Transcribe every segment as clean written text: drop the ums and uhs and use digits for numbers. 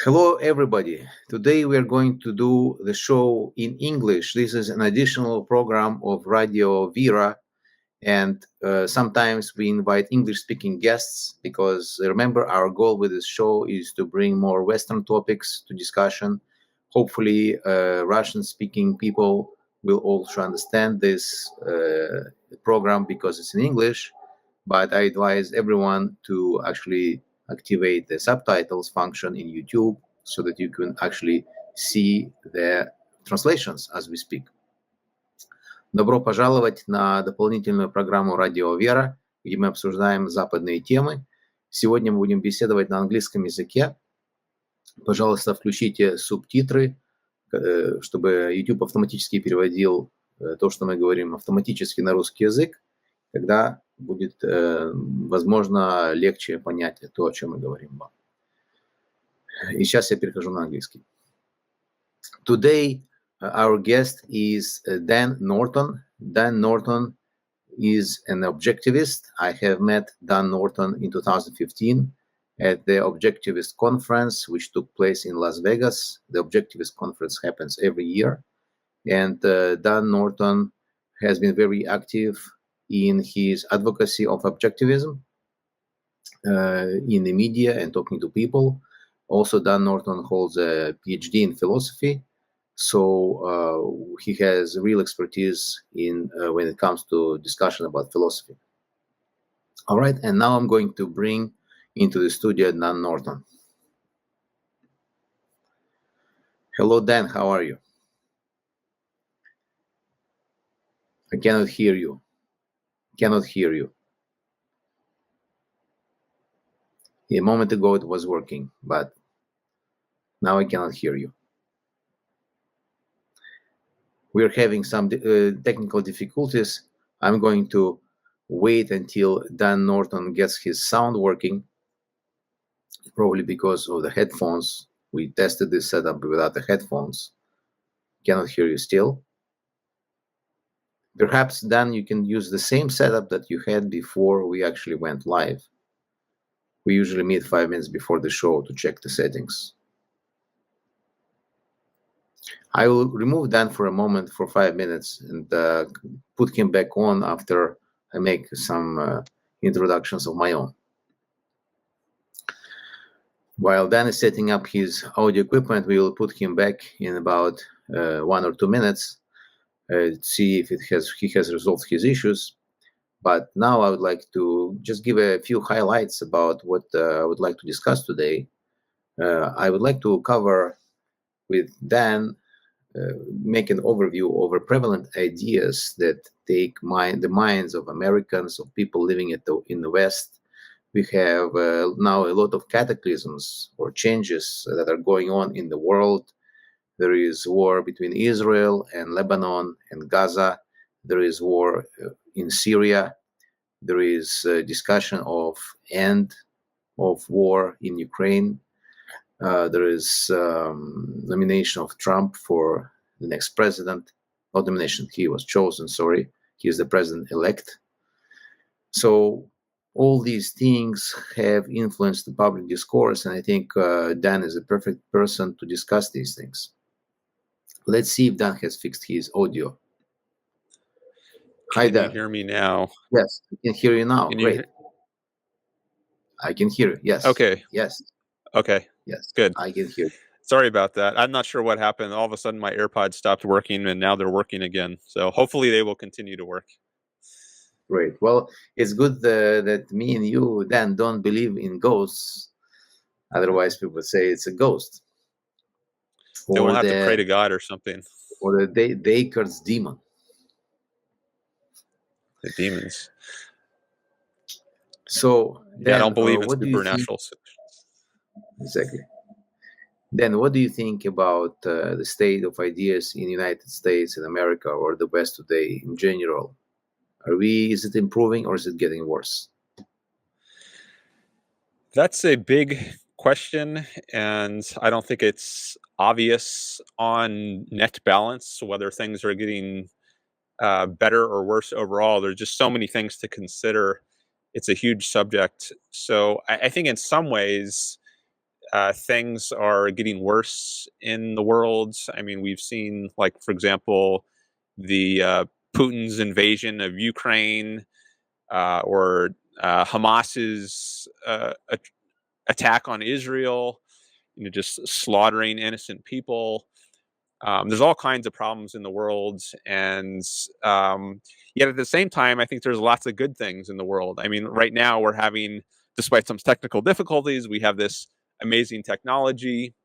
Hello, everybody. Today we are going to do the show in English. This is an additional program of Radio VERA, and sometimes we invite English-speaking guests because remember, our goal with this show is to bring more Western topics to discussion. Hopefully, Russian-speaking people will also understand this program because it's in English, but I advise everyone to actually activate the subtitles function in YouTube so that you can actually see the translations as we speak. Добро пожаловать на дополнительную программу «Радио Вера», где мы обсуждаем западные темы. Сегодня мы будем беседовать на английском языке. Пожалуйста, включите субтитры, чтобы YouTube автоматически переводил то, что мы говорим, автоматически на русский язык. Тогда будет, возможно, легче понять то, о чем мы говорим вам. И сейчас я перехожу на английский. Today, our guest is Dan Norton. Dan Norton is an objectivist. I have met Dan Norton in 2015 at the Objectivist conference, which took place in Las Vegas. The Objectivist conference happens every year. And Dan Norton has been very active in his advocacy of objectivism in the media and talking to people. Also, Dan Norton holds a PhD in philosophy, so he has real expertise in when it comes to discussion about philosophy. All right, and now I'm going to bring into the studio Dan Norton. Hello, Dan, how are you? I cannot hear you. Cannot hear you. A moment ago it was working, but now I cannot hear you. We're having some technical difficulties. I'm going to wait until Dan Norton gets his sound working, probably because of the headphones. We tested this setup without the headphones. Cannot hear you still. Perhaps, Dan, you can use the same setup that you had before we actually went live. We usually meet 5 minutes before the show to check the settings. I will remove Dan for a moment for 5 minutes and put him back on after I make some introductions of my own. While Dan is setting up his audio equipment, we will put him back in about 1 or 2 minutes. See if he has resolved his issues. But now I would like to just give a few highlights about what I would like to discuss today. I would like to cover with Dan, make an overview over prevalent ideas that take the minds of Americans, of people living in the West. We have now a lot of cataclysms or changes that are going on in the world. There is war between Israel and Lebanon and Gaza. There is war in Syria. There is discussion of end of war in Ukraine. There is nomination of Trump for the next president. Not nomination, he was chosen, sorry. He is the president-elect. So all these things have influenced the public discourse, and I think Dan is a perfect person to discuss these things. Let's see if Dan has fixed his audio. Hi, Dan. Can you hear me now? Yes, I can hear you now. Great. I can hear you. Yes. Okay. Yes. Okay. Yes. Good. I can hear you. Sorry about that. I'm not sure what happened. All of a sudden, my AirPods stopped working, and now they're working again. So hopefully they will continue to work. Great. Well, it's good that me and you, Dan, don't believe in ghosts. Otherwise, people would say it's a ghost. Then we'll have to pray to God or something. Or the Descartes demon. The demons. So, Dan, I don't believe in what supernatural. Exactly. Then, what do you think about the state of ideas in the United States and America or the West today in general? Is it improving or is it getting worse? That's a big question, and I don't think it's obvious on net balance whether things are getting better or worse overall. There's just so many things to consider. It's a huge subject. So I think in some ways, things are getting worse in the world. I mean, we've seen, like, for example, the Putin's invasion of Ukraine, or Hamas's attack on Israel, just slaughtering innocent people. There's all kinds of problems in the world, and yet at the same time, I think there's lots of good things in the world. I mean, right now we're having, despite some technical difficulties, we have this amazing technology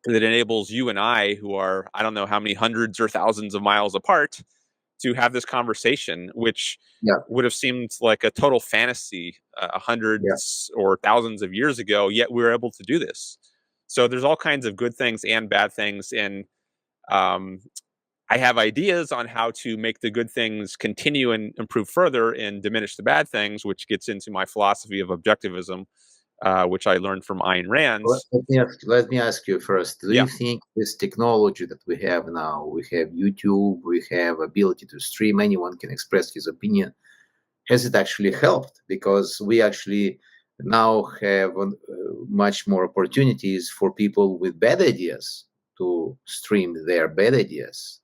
that enables you and I, who are, I don't know how many hundreds or thousands of miles apart, to have this conversation, which Yeah, would have seemed like a total fantasy yeah. hundreds or thousands of years ago, yet we were able to do this. So there's all kinds of good things and bad things. And um, I have ideas on how to make the good things continue and improve further and diminish the bad things, which gets into my philosophy of objectivism, which I learned from Ayn Rand. Let me ask you first. Do Yeah. you think this technology that we have now, we have YouTube, we have ability to stream, anyone can express his opinion, has it actually helped? Because we actually now have much more opportunities for people with bad ideas to stream their bad ideas.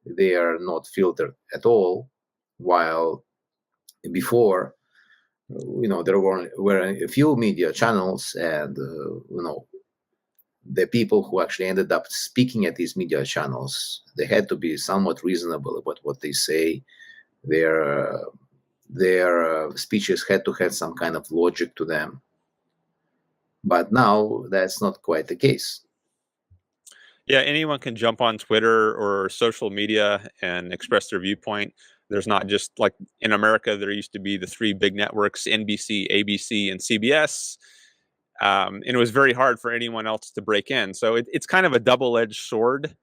They are not filtered at all, while before, there were a few media channels, and the people who actually ended up speaking at these media channels, they had to be somewhat reasonable about what they say. Their speeches had to have some kind of logic to them. But now that's not quite the case. Yeah, anyone can jump on Twitter or social media and express their viewpoint. There's not just, like, in America, there used to be the three big networks, NBC, ABC, and CBS. And it was very hard for anyone else to break in. So it's kind of a double-edged sword.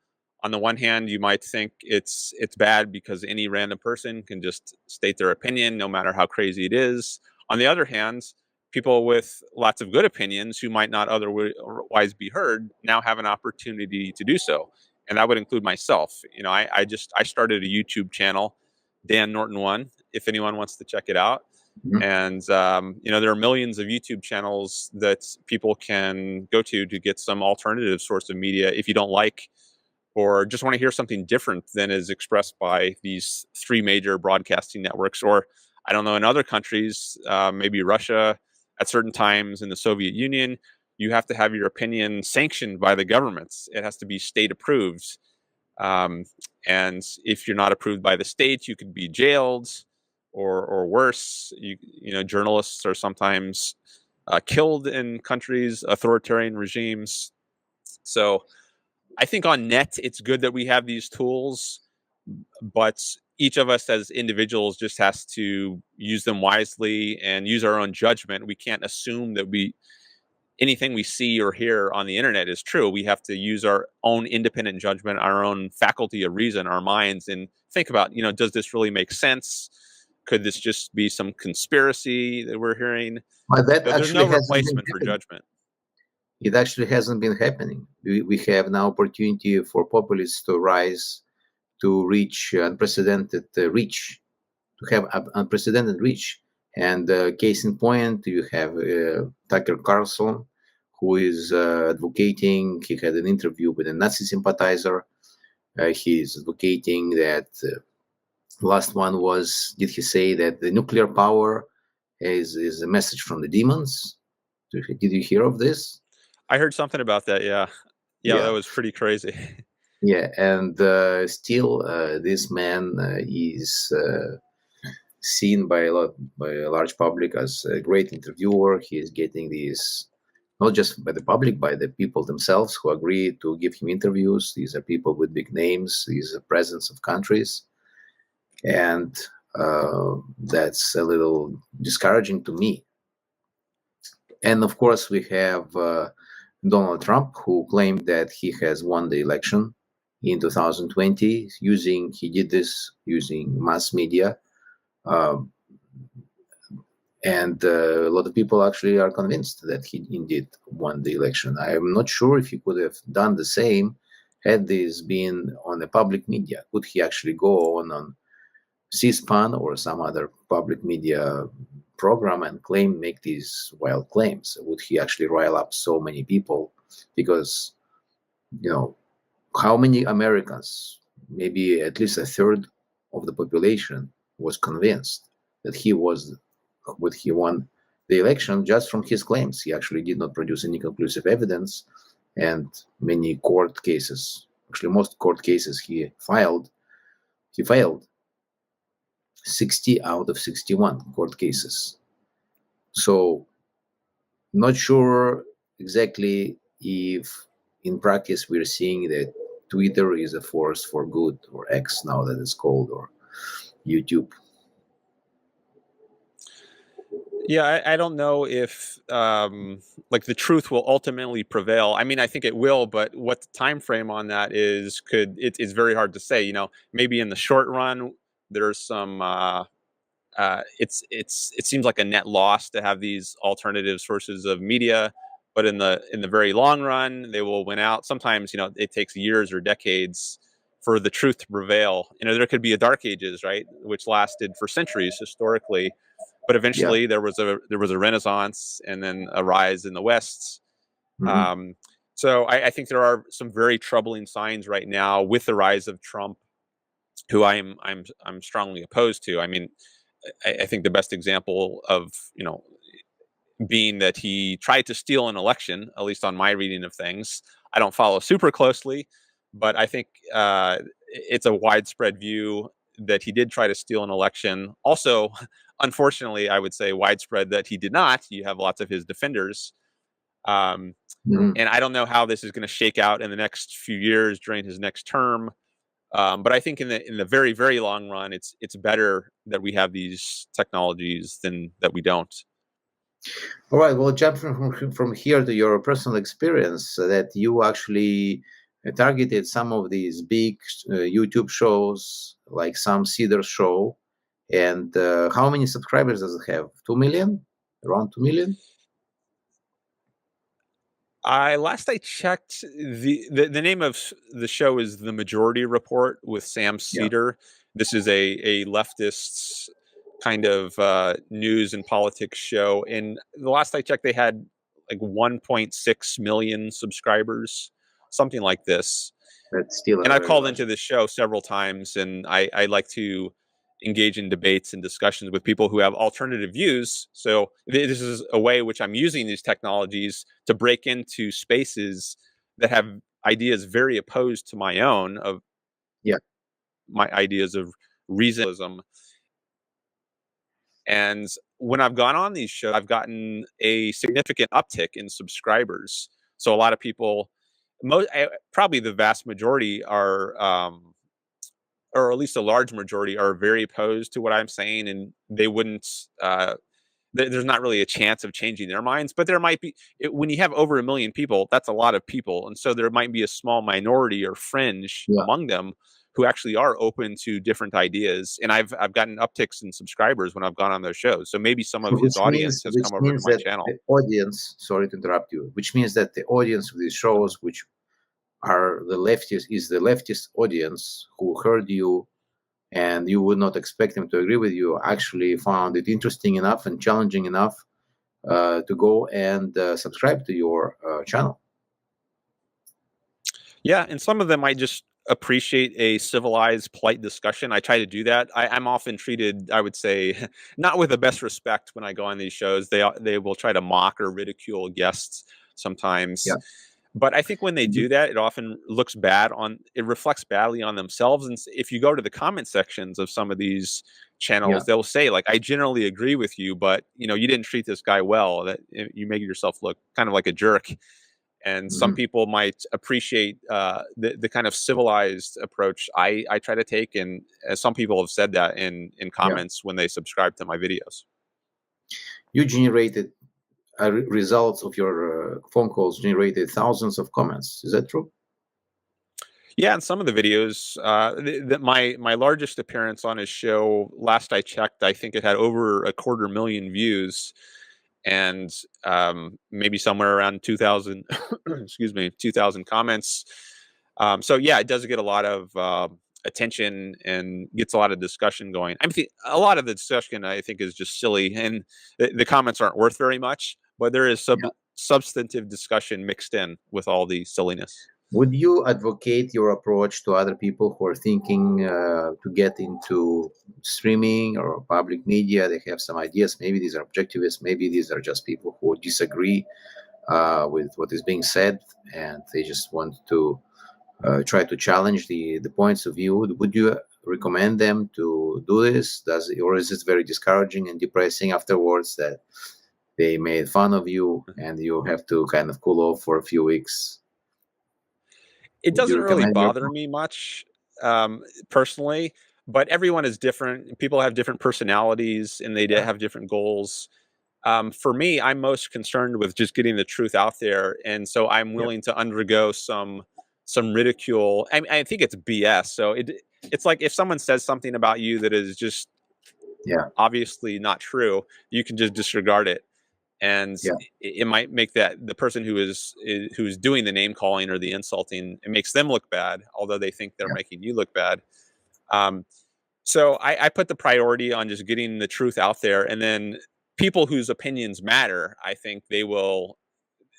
On the one hand, you might think it's bad because any random person can just state their opinion, no matter how crazy it is. On the other hand, people with lots of good opinions who might not otherwise be heard now have an opportunity to do so, and that would include myself. I started a YouTube channel, Dan Norton One, if anyone wants to check it out. Mhm. And there are millions of YouTube channels that people can go to get some alternative source of media if you don't like or just want to hear something different than is expressed by these three major broadcasting networks. Or, I don't know, in other countries, maybe Russia, at certain times in the Soviet Union, you have to have your opinion sanctioned by the governments. It has to be state approved. Um, and if you're not approved by the state, you could be jailed, or worse. Journalists are sometimes killed in countries, authoritarian regimes. So I think on net, it's good that we have these tools, but each of us as individuals just has to use them wisely and use our own judgment. We can't assume that anything we see or hear on the internet is true. We have to use our own independent judgment, our own faculty of reason, our minds, and think about, does this really make sense? Could this just be some conspiracy that we're hearing? But that So there's no actually hasn't been replacement for happening. judgment. It actually hasn't been happening. We have now opportunity for populists to rise, to reach unprecedented reach, to have unprecedented reach. And case in point, you have Tucker Carlson, who is advocating. He had an interview with a Nazi sympathizer. He's advocating that. Last one was, did he say that the nuclear power is a message from the demons? Did you hear of this? I heard something about that. Yeah. Yeah, that Yeah. was pretty crazy. Yeah, and still, this man is seen by a large public as a great interviewer. He is getting these not just by the public, by the people themselves who agree to give him interviews. These are people with big names. These are presidents of countries, and that's a little discouraging to me. And of course, we have Donald Trump, who claimed that he has won the election in 2020 he did this using mass media. And a lot of people actually are convinced that he indeed won the election. I'm not sure if he could have done the same had this been on the public media. Could he actually go on C-SPAN or some other public media program and make these wild claims? Would he actually rile up so many people? Because, how many Americans, maybe at least a third of the population, was convinced that he won the election just from his claims? He actually did not produce any conclusive evidence, and many court cases, actually most court cases he failed. 60 out of 61 court cases. So not sure exactly if in practice we're seeing that Twitter is a force for good, or X now that it's called, or YouTube. Yeah, I don't know if like the truth will ultimately prevail. I mean, I think it will, but what the time frame on that is it's very hard to say. Maybe in the short run there's some it seems like a net loss to have these alternative sources of media, but in the very long run they will win out. Sometimes it takes years or decades for the truth to prevail. There could be a dark ages, right, which lasted for centuries historically, but eventually there was a renaissance and then a rise in the West. Mm-hmm. So I think there are some very troubling signs right now with the rise of Trump, who I'm strongly opposed to. I mean, I think the best example of being that he tried to steal an election, at least on my reading of things. I don't follow super closely, but I think it's a widespread view that he did try to steal an election. Also, unfortunately, I would say widespread that he did not. You have lots of his defenders. And I don't know how this is going to shake out in the next few years during his next term. But I think in the very, very long run, it's better that we have these technologies than that we don't. All right. Well, jump from here to your personal experience, that you actually targeted some of these big YouTube shows, like some Seder show. And how many subscribers does it have? 2 million? Around 2 million? Last I checked, the name of the show is The Majority Report with Sam Seder. This is a leftist kind of news and politics show. And the last I checked, they had like 1.6 million subscribers, something like this. That's still And I've called into this show several times, and I like to engage in debates and discussions with people who have alternative views. So this is a way which I'm using these technologies to break into spaces that have ideas very opposed to my own, of my ideas of reasonism. And when I've gone on these shows, I've gotten a significant uptick in subscribers. So a lot of people, probably the vast majority are, or at least a large majority, are very opposed to what I'm saying, and they wouldn't. There's not really a chance of changing their minds, but there might be. When you have over 1 million people, that's a lot of people, and so there might be a small minority or fringe among them who actually are open to different ideas. And I've gotten upticks in subscribers when I've gone on those shows. So maybe some of his audience has come over to my channel. The audience, sorry to interrupt you, which means that the audience of these shows, which are the leftist audience who heard you and you would not expect them to agree with you, actually found it interesting enough and challenging enough to go and subscribe to your channel. Yeah, and some of them might just appreciate a civilized, polite discussion. I try to do that. I'm often treated, I would say, not with the best respect when I go on these shows. They will try to mock or ridicule guests sometimes. But I think when they do that, it often reflects badly on themselves. And if you go to the comment sections of some of these channels, they'll say, like, I generally agree with you, but you didn't treat this guy well. That you make yourself look kind of like a jerk. And some people might appreciate the kind of civilized approach I try to take. And some people have said that in comments when they subscribe to my videos. You generated results of your phone calls generated thousands of comments. Is that true? Yeah, in some of the videos, my largest appearance on his show, last I checked, I think it had over 250,000 views, and maybe somewhere around 2,000, 2,000 comments. So yeah, it does get a lot of attention and gets a lot of discussion going. I mean, a lot of the discussion I think is just silly, and the comments aren't worth very much. But there is Yeah. substantive discussion mixed in with all the silliness. Would you advocate your approach to other people who are thinking to get into streaming or public media? They have some ideas. Maybe these are objectivists. Maybe these are just people who disagree with what is being said, and they just want to try to challenge the points of view. Would you recommend them to do this? Or is it very discouraging and depressing afterwards that they made fun of you and you have to kind of cool off for a few weeks? It Would you doesn't really recommend your? bother me much, personally, but everyone is different. People have different personalities, and they Yeah, have different goals. For me, I'm most concerned with just getting the truth out there, and so I'm yeah, willing to undergo some ridicule. I think it's BS. So it's like if someone says something about you that is just yeah, obviously not true, you can just disregard it, and yeah, it might make that the person who's doing the name calling or the insulting, it makes them look bad, although they think they're yeah. making you look bad. Um, so I put the priority on just getting the truth out there, and then people whose opinions matter, I think they will.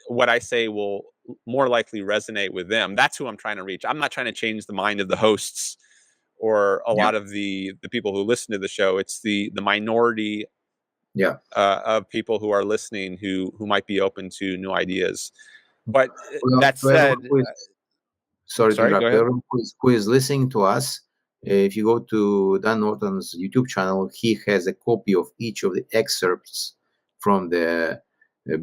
What I say will more likely resonate with them. That's who I'm trying to reach. I'm not trying to change the mind of the hosts or a Yeah, lot of the people who listen to the show. It's the minority yeah. of people who are listening who might be open to new ideas. But Well, that to everyone said, who is, sorry to sorry, go interrupt, to ahead. everyone who is listening to us, if you go to Dan Norton's YouTube channel, he has a copy of each of the excerpts from the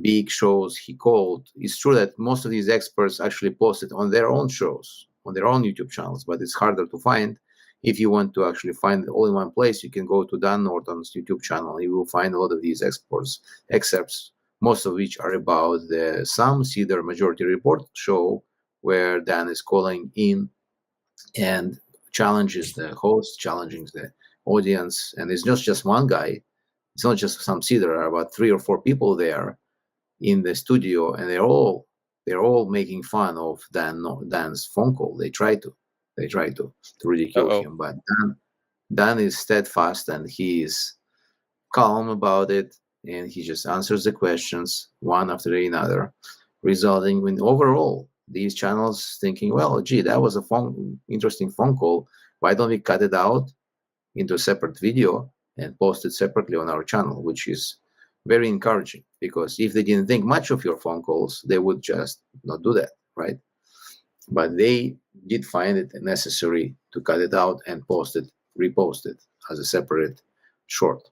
big shows he called. It's true that most of these experts actually posted on their own shows, on their own YouTube channels, but it's harder to find. If you want to actually find it all in one place, you can go to Dan Norton's YouTube channel. You will find a lot of these excerpts, most of which are about the some Seder Majority Report show, where Dan is calling in and challenges the host, challenging the audience. And it's not just one guy. It's not just some Seder. There are about 3 or 4 people there in the studio, and they're all making fun of Dan's phone call. They try to ridicule Uh-oh. him, but Dan is steadfast and he is calm about it, and he just answers the questions one after another, resulting in overall these channels thinking, well, gee, that was a interesting phone call. Why don't we cut it out into a separate video and post it separately on our channel, which is very encouraging, because if they didn't think much of your phone calls, they would just not do that, right? But they did find it necessary to cut it out and repost it as a separate short.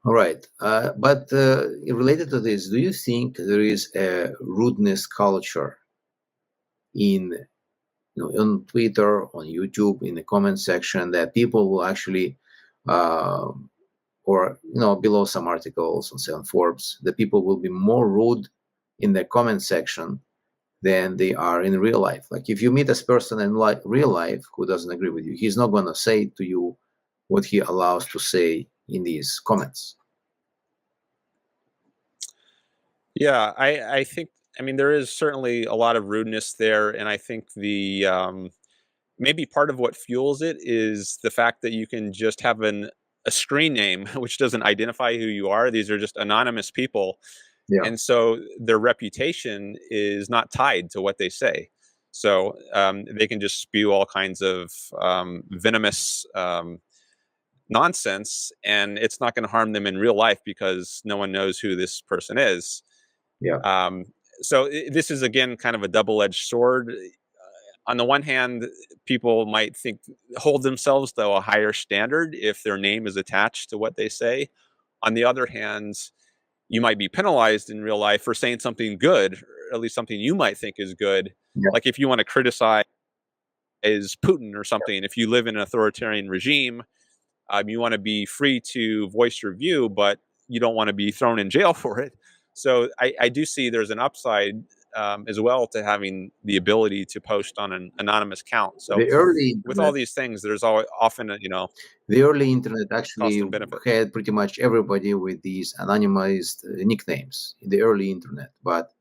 All right. But related to this, do you think there is a rudeness culture in, on Twitter, on YouTube, in the comment section, that people will actually, uh, or below some articles on, say, on Forbes, the people will be more rude in the comment section than they are in real life? Like if you meet this person in real life who doesn't agree with you, he's not going to say to you what he allows to say in these comments. Yeah, I think, I mean, there is certainly a lot of rudeness there, and I think maybe part of what fuels it is the fact that you can just have a screen name which doesn't identify who you are. These are just anonymous people, Yeah. and so their reputation is not tied to what they say. So they can just spew all kinds of venomous nonsense, and it's not going to harm them in real life because no one knows who this person is. Yeah. Um, so this is again kind of a double-edged sword. On the one hand, people might hold themselves to a higher standard if their name is attached to what they say. On the other hand, you might be penalized in real life for saying something good, or at least something you might think is good. Yeah. Like if you want to criticize Putin or something, if you live in an authoritarian regime, you want to be free to voice your view, but you don't want to be thrown in jail for it. So I do see there's an upside as well to having the ability to post on an anonymous account. So The early with all internet, these things, there's always often a the early internet actually cost and benefit. had pretty much everybody with these anonymized nicknames in the early internet. But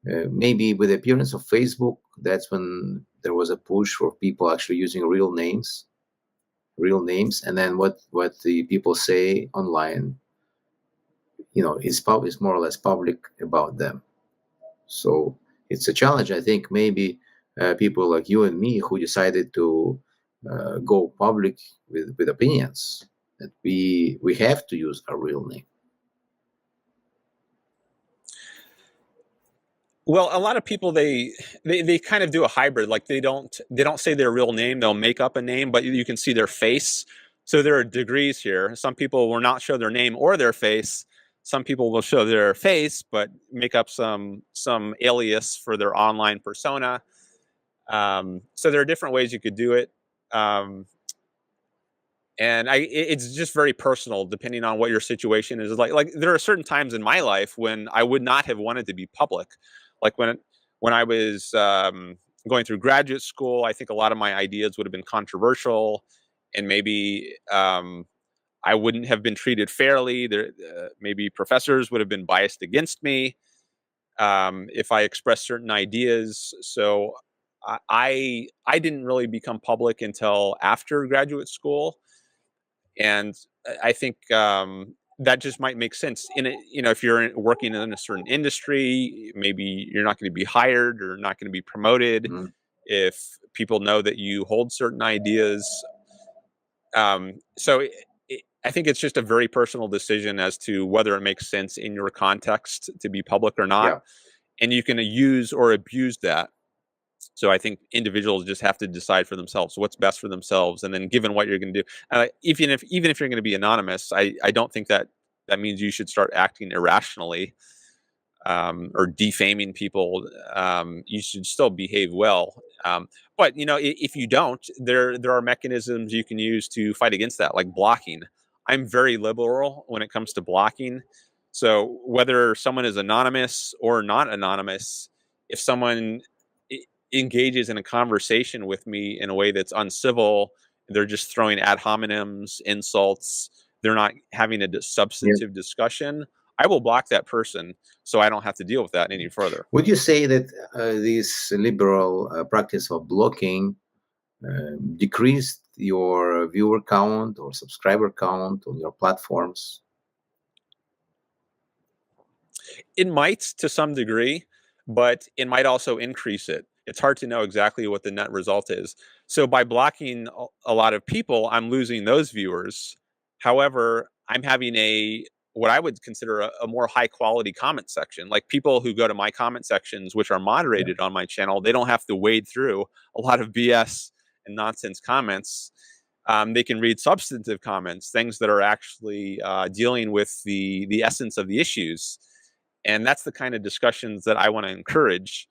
maybe with the appearance of Facebook, that's when there was a push for people actually using real names, and then what the people say online, is more or less public about them. So it's a challenge. I think maybe people like you and me who decided to go public with opinions, that we have to use our real name. Well, a lot of people they kind of do a hybrid. Like they don't say their real name. They'll make up a name, but you can see their face. So there are degrees here. Some people will not show their name or their face. Some people will show their face but make up some alias for their online persona. So there are different ways you could do it. And it's just very personal depending on what your situation is. Like there are certain times in my life when I would not have wanted to be public. Like when I was going through graduate school, I think a lot of my ideas would have been controversial, and maybe I wouldn't have been treated fairly. Maybe professors would have been biased against me if I expressed certain ideas. So I didn't really become public until after graduate school, and I think that just might make sense. In it, if you're working in a certain industry, maybe you're not going to be hired or not going to be promoted if people know that you hold certain ideas. So I think it's just a very personal decision as to whether it makes sense in your context to be public or not, and you can use or abuse that. So I think individuals just have to decide for themselves what's best for themselves, and then given what you're going to do, even if you're going to be anonymous, I don't think that means you should start acting irrationally or defaming people. You should still behave well, but if you don't, there are mechanisms you can use to fight against that, like blocking. I'm very liberal when it comes to blocking. So whether someone is anonymous or not anonymous, if someone engages in a conversation with me in a way that's uncivil, they're just throwing ad hominems, insults, they're not having a substantive discussion, I will block that person so I don't have to deal with that any further. Would you say that this liberal practice of blocking decreased your viewer count or subscriber count on your platforms? It might to some degree, but it might also increase it. It's hard to know exactly what the net result is. So by blocking a lot of people, I'm losing those viewers. However, I'm having what I would consider a more high quality comment section. Like people who go to my comment sections, which are moderated on my channel, they don't have to wade through a lot of BS and nonsense comments. They can read substantive comments, things that are actually dealing with the essence of the issues. And that's the kind of discussions that I want to encourage.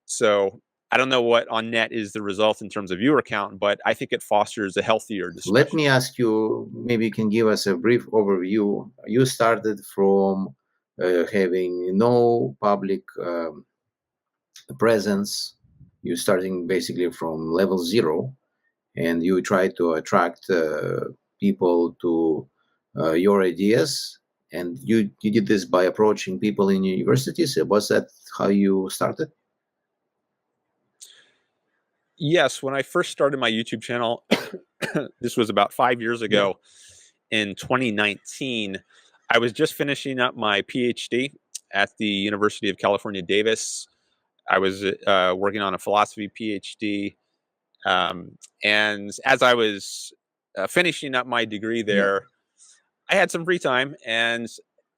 So I don't know what on net is the result in terms of viewer count, but I think it fosters a healthier discussion. Let me ask you, maybe you can give us a brief overview. You started from having no public presence. You're starting basically from level 0, and you try to attract people to your ideas. And you did this by approaching people in universities. Was that how you started? Yes, when I first started my YouTube channel, this was about 5 years ago, in 2019, I was just finishing up my PhD at the University of California, Davis. I was working on a philosophy PhD. And as I was finishing up my degree there, I had some free time, and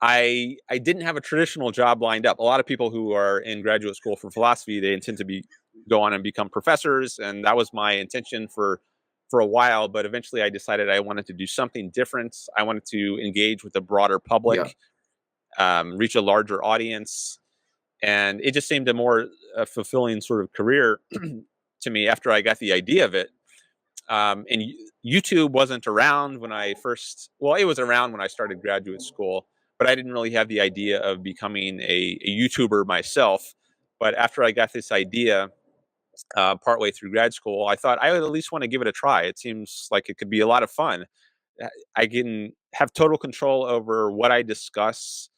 I didn't have a traditional job lined up. A lot of people who are in graduate school for philosophy, they intend to go on and become professors, and that was my intention for a while. But eventually, I decided I wanted to do something different. I wanted to engage with the broader public, reach a larger audience, and it just seemed a more fulfilling sort of career to me after I got the idea of it. And YouTube wasn't around when I first, well, it was around when I started graduate school, but I didn't really have the idea of becoming a YouTuber myself. But after I got this idea partway through grad school, I thought I would at least want to give it a try. It seems like it could be a lot of fun. I can have total control over what I discuss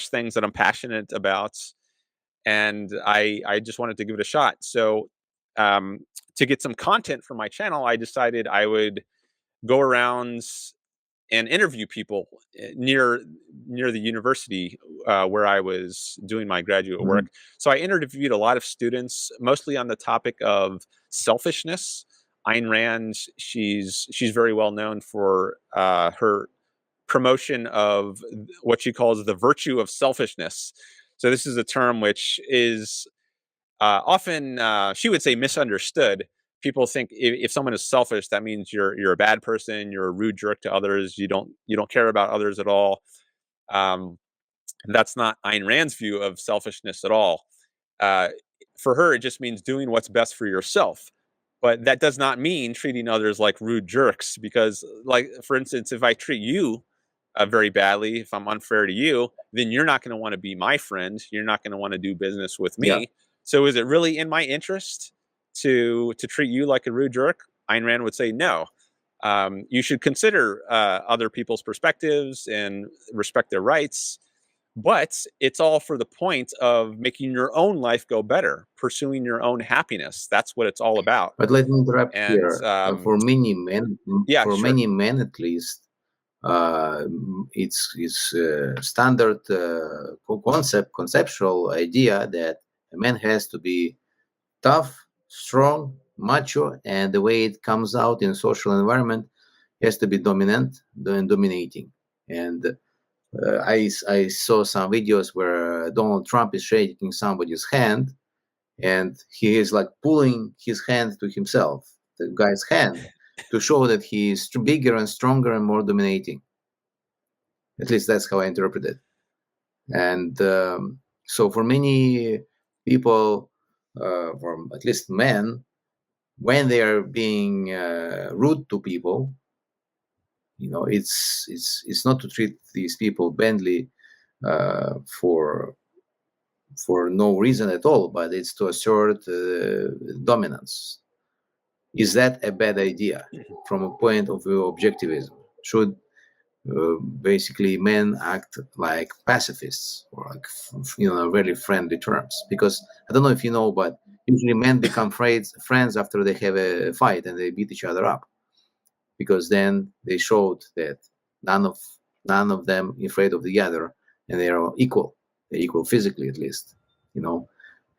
things that I'm passionate about. And I just wanted to give it a shot. So to get some content for my channel, I decided I would go around and interview people near the university where I was doing my graduate work. So I interviewed a lot of students, mostly on the topic of selfishness. Ayn Rand, she's very well known for her promotion of what she calls the virtue of selfishness. So this is a term which is often, she would say, misunderstood. People think if someone is selfish, that means you're a bad person, you're a rude jerk to others, you don't care about others at all. Um, that's not Ayn Rand's view of selfishness at all. Uh, for her, it just means doing what's best for yourself. But that does not mean treating others like rude jerks, because, like, for instance, if I treat you very badly, if I'm unfair to you, then you're not going to want to be my friend. You're not going to want to do business with me. Yeah. So is it really in my interest to treat you like a rude jerk? Ayn Rand would say no. You should consider other people's perspectives and respect their rights, but it's all for the point of making your own life go better, pursuing your own happiness. That's what it's all about. But let me interrupt And here. For many men, yeah, for sure. many men at least, it's standard conceptual idea that a man has to be tough, strong, macho, and the way it comes out in social environment has to be dominant and dominating. And I saw some videos where Donald Trump is shaking somebody's hand, and he is like pulling his hand to himself, the guy's hand, to show that he is bigger and stronger and more dominating. At least that's how I interpret it. And so for many people, from at least men, when they are being rude to people, it's not to treat these people badly for no reason at all, but it's to assert dominance. Is that a bad idea from a point of view of objectivism? Should basically men act like pacifists, or like very friendly terms? Because I don't know if you know, but usually men become friends after they have a fight and they beat each other up, because then they showed that none of them afraid of the other, and they are equal. They're equal physically, at least,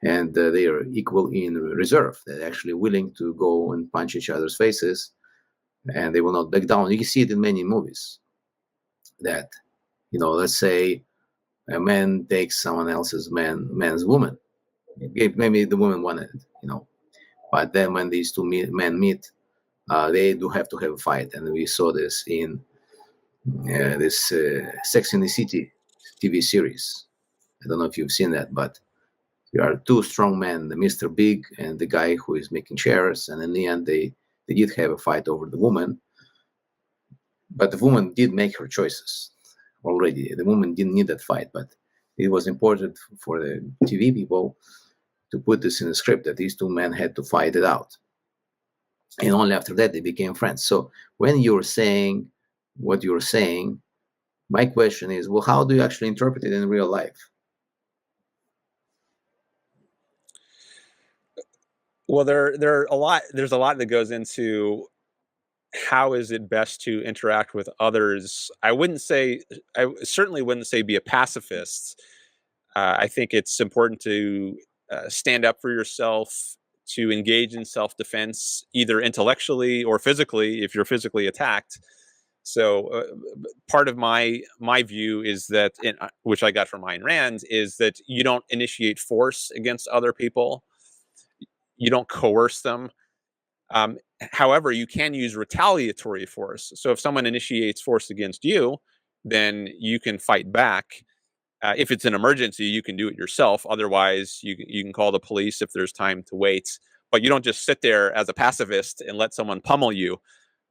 and they are equal in reserve. They're actually willing to go and punch each other's faces, and they will not back down. You can see it in many movies that, let's say a man takes someone else's man's woman. Maybe the woman wanted it, but then when these two men meet, they do have to have a fight. And we saw this in this Sex in the City TV series. I don't know if you've seen that, but there are two strong men, the Mr. Big and the guy who is making chairs. And in the end, they did have a fight over the woman. But the woman did make her choices already. The woman didn't need that fight, but it was important for the TV people to put this in the script that these two men had to fight it out. And only after that, they became friends. So when you're saying what you're saying, my question is, well, how do you actually interpret it in real life? Well, there's a lot that goes into how is it best to interact with others. I certainly wouldn't say be a pacifist. I think it's important to stand up for yourself, to engage in self-defense, either intellectually or physically, if you're physically attacked. So part of my view is that, which I got from Ayn Rand, is that you don't initiate force against other people. You don't coerce them. However, you can use retaliatory force. So if someone initiates force against you, then you can fight back. If it's an emergency, you can do it yourself. Otherwise, you can call the police if there's time to wait. But you don't just sit there as a pacifist and let someone pummel you.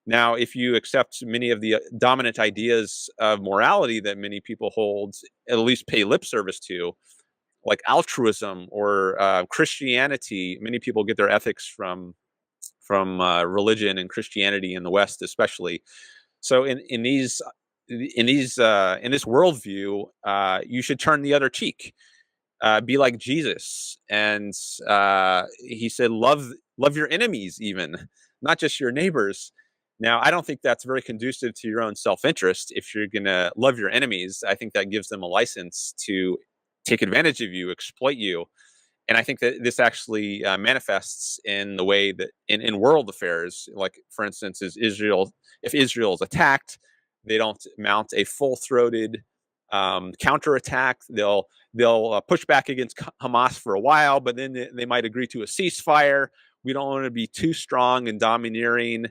Now, if you accept many of the dominant ideas of morality that many people hold, at least pay lip service to, like altruism or Christianity, many people get their ethics from religion and Christianity in the West, especially. So in this worldview, you should turn the other cheek. Be like Jesus, and he said, "Love love your enemies, even not just your neighbors. Now, I don't think that's very conducive to your own self-interest. If you're going to love your enemies, I think that gives them a license to take advantage of you, exploit you. And I think that this actually manifests in the way that in world affairs, like for instance, if Israel is attacked, they don't mount a full-throated counterattack. They'll push back against Hamas for a while, but then they might agree to a ceasefire. We don't want to be too strong and domineering,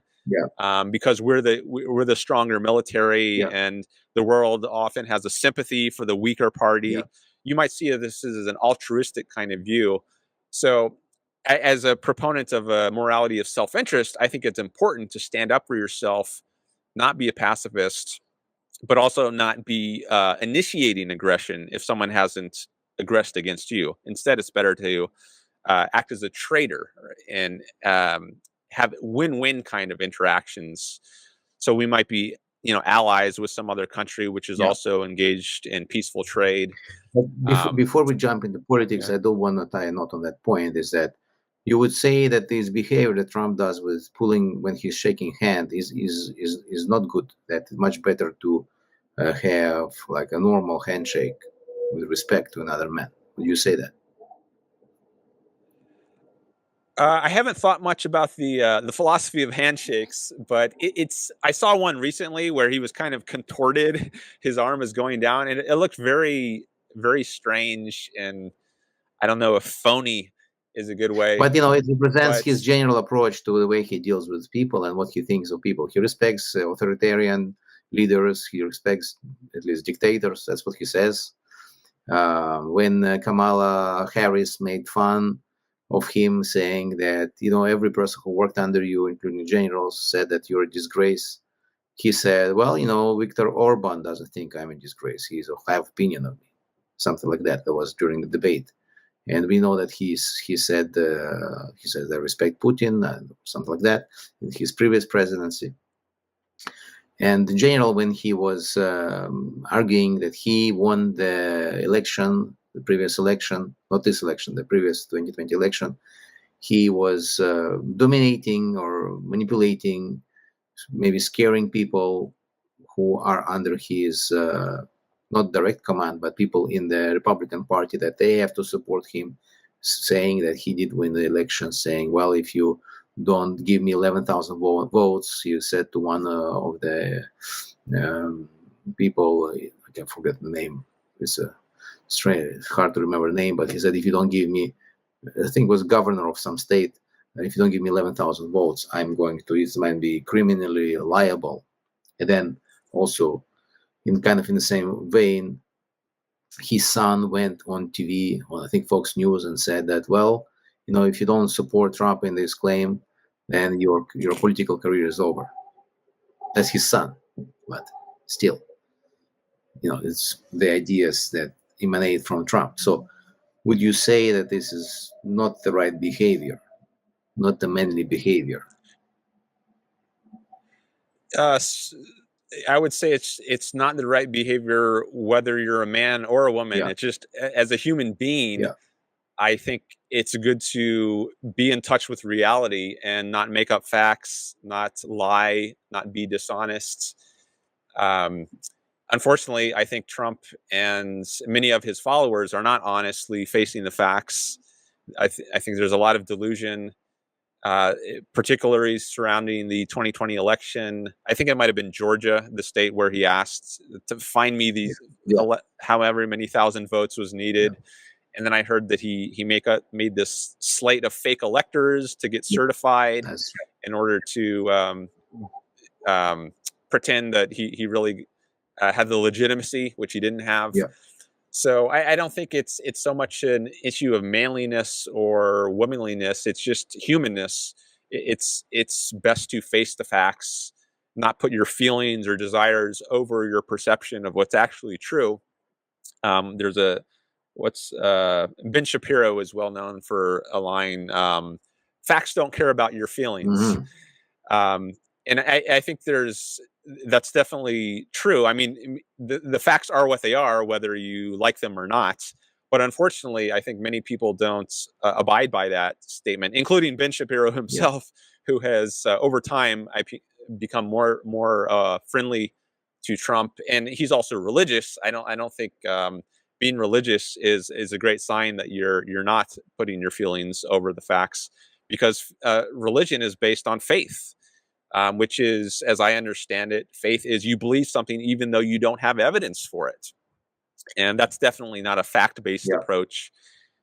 because we're the stronger military, and the world often has a sympathy for the weaker party. You might see this as an altruistic kind of view. So, as a proponent of a morality of self-interest, I think it's important to stand up for yourself, not be a pacifist, but also not be initiating aggression if someone hasn't aggressed against you. Instead, it's better to act as a traitor and have win-win kind of interactions. So we might be, allies with some other country which is also engaged in peaceful trade. But before we jump into politics, I do want to tie a knot on that point. Is that you would say that this behavior that Trump does with pulling when he's shaking hand is not good. That it's much better to have like a normal handshake with respect to another man. Would you say that? I haven't thought much about the philosophy of handshakes, but I saw one recently where he was kind of contorted. His arm is going down, and it looked very, very strange. And I don't know if phony is a good way. But it represents his general approach to the way he deals with people and what he thinks of people. He respects authoritarian leaders. He respects at least dictators. That's what he says. When Kamala Harris made fun of him, saying that every person who worked under you, including generals, said that you're a disgrace, he said, well, Viktor Orban doesn't think I'm a disgrace. He's a high opinion of me, something like that. That was during the debate. And we know that he said I respect Putin, something like that, in his previous presidency. And in general, when he was arguing that he won the election, the previous election, not this election, the previous 2020 election, he was dominating or manipulating, maybe scaring people who are under his not direct command, but people in the Republican Party, that they have to support him, saying that he did win the election, saying, well, if you don't give me 11,000 votes, he said to one of the people, I can forget the name, it's hard to remember the name, but he said, if you don't give me, I think it was governor of some state, if you don't give me 11,000 votes, I'm going to, it might be criminally liable. And then also, in the same vein, his son went on TV, on I think Fox News, and said that, well, if you don't support Trump in this claim, then your political career is over. That's his son, but still, it's the ideas that emanate from Trump. So, would you say that this is not the right behavior, not the manly behavior? I would say it's not the right behavior whether you're a man or a woman. It's just, as a human being, I think it's good to be in touch with reality and not make up facts, not lie, not be dishonest. Unfortunately, I think Trump and many of his followers are not honestly facing the facts. I think there's a lot of delusion, particularly surrounding the 2020 election. I think it might have been Georgia, the state where he asked to find me these however many thousand votes was needed. And then I heard that he made this slate of fake electors to get certified in order to pretend that he really had the legitimacy, which he didn't have. So I don't think it's so much an issue of manliness or womanliness. It's just humanness. It's best to face the facts, not put your feelings or desires over your perception of what's actually true. There's Ben Shapiro is well known for a line, facts don't care about your feelings. And I think that's definitely true. I mean, the facts are what they are, whether you like them or not. But unfortunately, I think many people don't abide by that statement, including Ben Shapiro himself, who has over time become more friendly to Trump, and he's also religious. I don't think being religious is a great sign that you're not putting your feelings over the facts, because religion is based on faith, which is, as I understand it, faith is you believe something even though you don't have evidence for it, and that's definitely not a fact-based approach.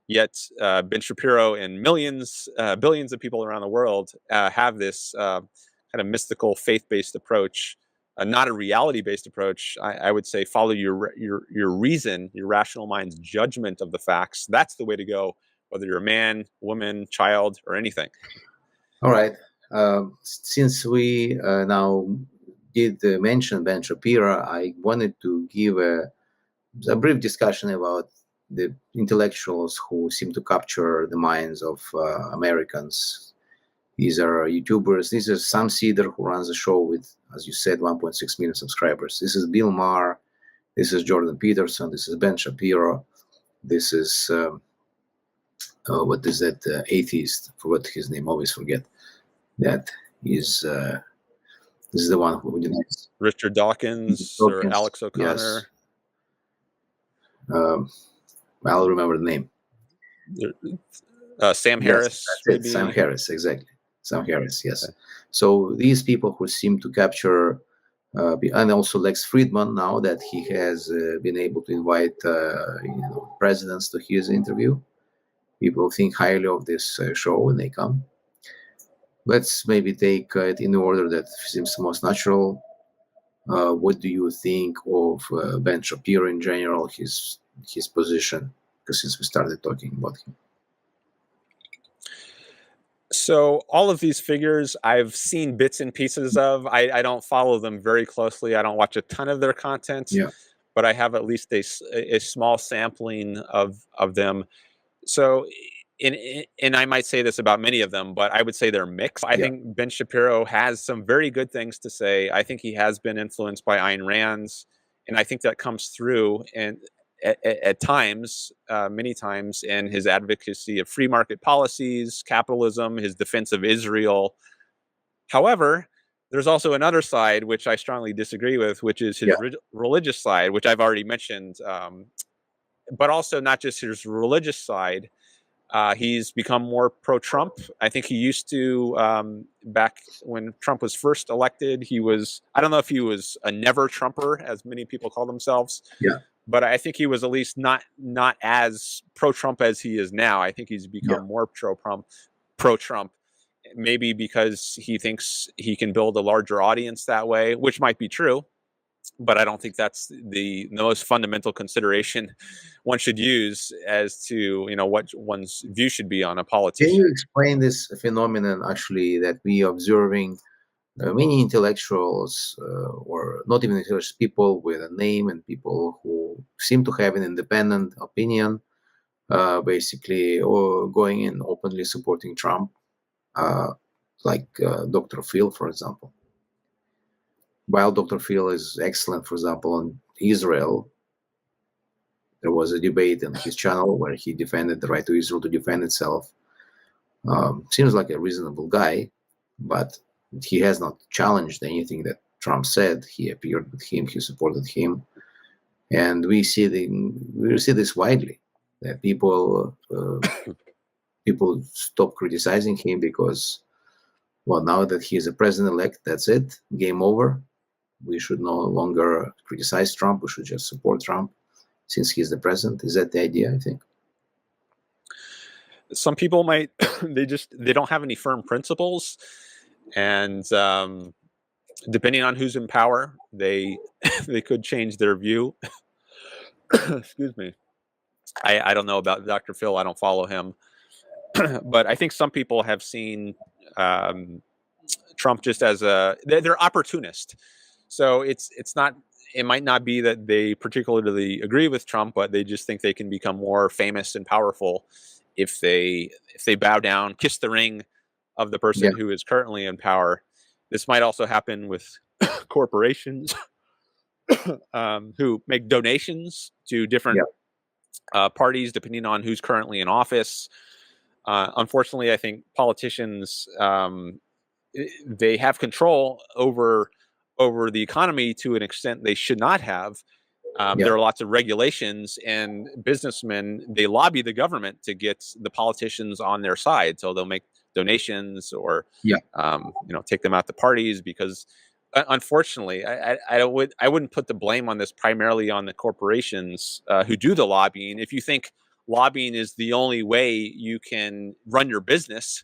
Yet Ben Shapiro and billions of people around the world have this kind of mystical faith-based approach, not a reality-based approach. I would say follow your reason, your rational mind's judgment of the facts. That's the way to go, whether you're a man, woman, child, or anything. All right. Since we now did mention Ben Shapiro, I wanted to give a brief discussion about the intellectuals who seem to capture the minds of Americans. These are YouTubers. This is Sam Seder, who runs a show with, as you said, 1.6 million subscribers. This is Bill Maher. This is Jordan Peterson. This is Ben Shapiro. This is, what is that, atheist? Forgot his name, always forget. That is, this is the one who denies. Richard Dawkins, or Alex O'Connor. Yes. I'll remember the name. Sam Harris. Maybe. Sam Harris, exactly. Sam Harris, yes. Okay. So these people who seem to capture, and also Lex Friedman, now that he has been able to invite presidents to his interview, people think highly of this show when they come. Let's maybe take it in the order that seems most natural. What do you think of Ben Shapiro in general, his position? Because since we started talking about him. So all of these figures I've seen bits and pieces of. I don't follow them very closely. I don't watch a ton of their content, but I have at least a small sampling of them. So, and I might say this about many of them, but I would say they're mixed. I think Ben Shapiro has some very good things to say. I think he has been influenced by Ayn Rand's, and I think that comes through and at times, many times, in his advocacy of free market policies, capitalism, his defense of Israel. However, there's also another side which I strongly disagree with, which is his religious side, which I've already mentioned, but also not just his religious side. He's become more pro-Trump. I think he used to, back when Trump was first elected, he was, I don't know if he was a never Trumper, as many people call themselves. But I think he was at least not as pro-Trump as he is now. I think he's become more pro-Trump, maybe because he thinks he can build a larger audience that way, which might be true. But I don't think that's the most fundamental consideration one should use as to what one's view should be on a politician. Can you explain this phenomenon actually that we are observing? Many intellectuals, or not even intellectuals, people with a name and people who seem to have an independent opinion, basically, or going in openly supporting Trump, like Dr. Phil, for example. While Dr. Phil is excellent, for example, on Israel, there was a debate on his channel where he defended the right to Israel to defend itself. Seems like a reasonable guy, but he has not challenged anything that Trump said. He appeared with him, he supported him, and we see this widely, that people stop criticizing him because, well, now that he is a president-elect, that's it, game over. We should no longer criticize Trump. We should just support Trump since he's the president. Is that the idea? I think some people might they don't have any firm principles. And depending on who's in power, they could change their view. Excuse me. I don't know about Dr. Phil. I don't follow him. But I think some people have seen Trump just as they're opportunist. So it's not. It might not be that they particularly agree with Trump, but they just think they can become more famous and powerful if they bow down, kiss the ring of the person who is currently in power. This might also happen with corporations who make donations to different parties, depending on who's currently in office. Unfortunately, I think politicians, they have control over the economy to an extent they should not have. There Yeah. are lots of regulations, and businessmen, they lobby the government to get the politicians on their side. So they'll make donations or, Yeah. take them out to parties because, unfortunately, I wouldn't put the blame on this primarily on the corporations who do the lobbying. If you think lobbying is the only way you can run your business,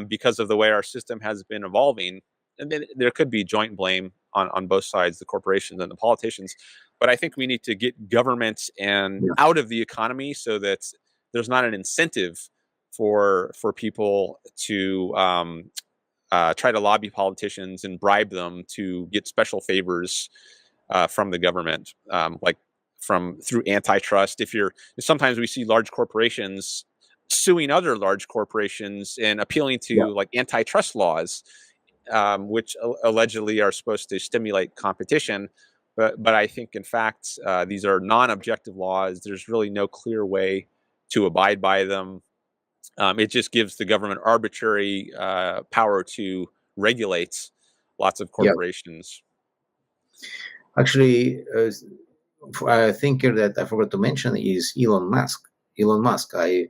because of the way our system has been evolving, and then there could be joint blame on both sides, the corporations and the politicians. But I think we need to get governments and Yeah. out of the economy so that there's not an incentive for people to try to lobby politicians and bribe them to get special favors from the government, like through antitrust. Sometimes we see large corporations suing other large corporations and appealing Yeah. to like antitrust laws, which allegedly are supposed to stimulate competition. But I think, in fact, these are non-objective laws. There's really no clear way to abide by them. It just gives the government arbitrary power to regulate lots of Yeah. corporations. Actually, a thinker that I forgot to mention is Elon Musk. Elon Musk. I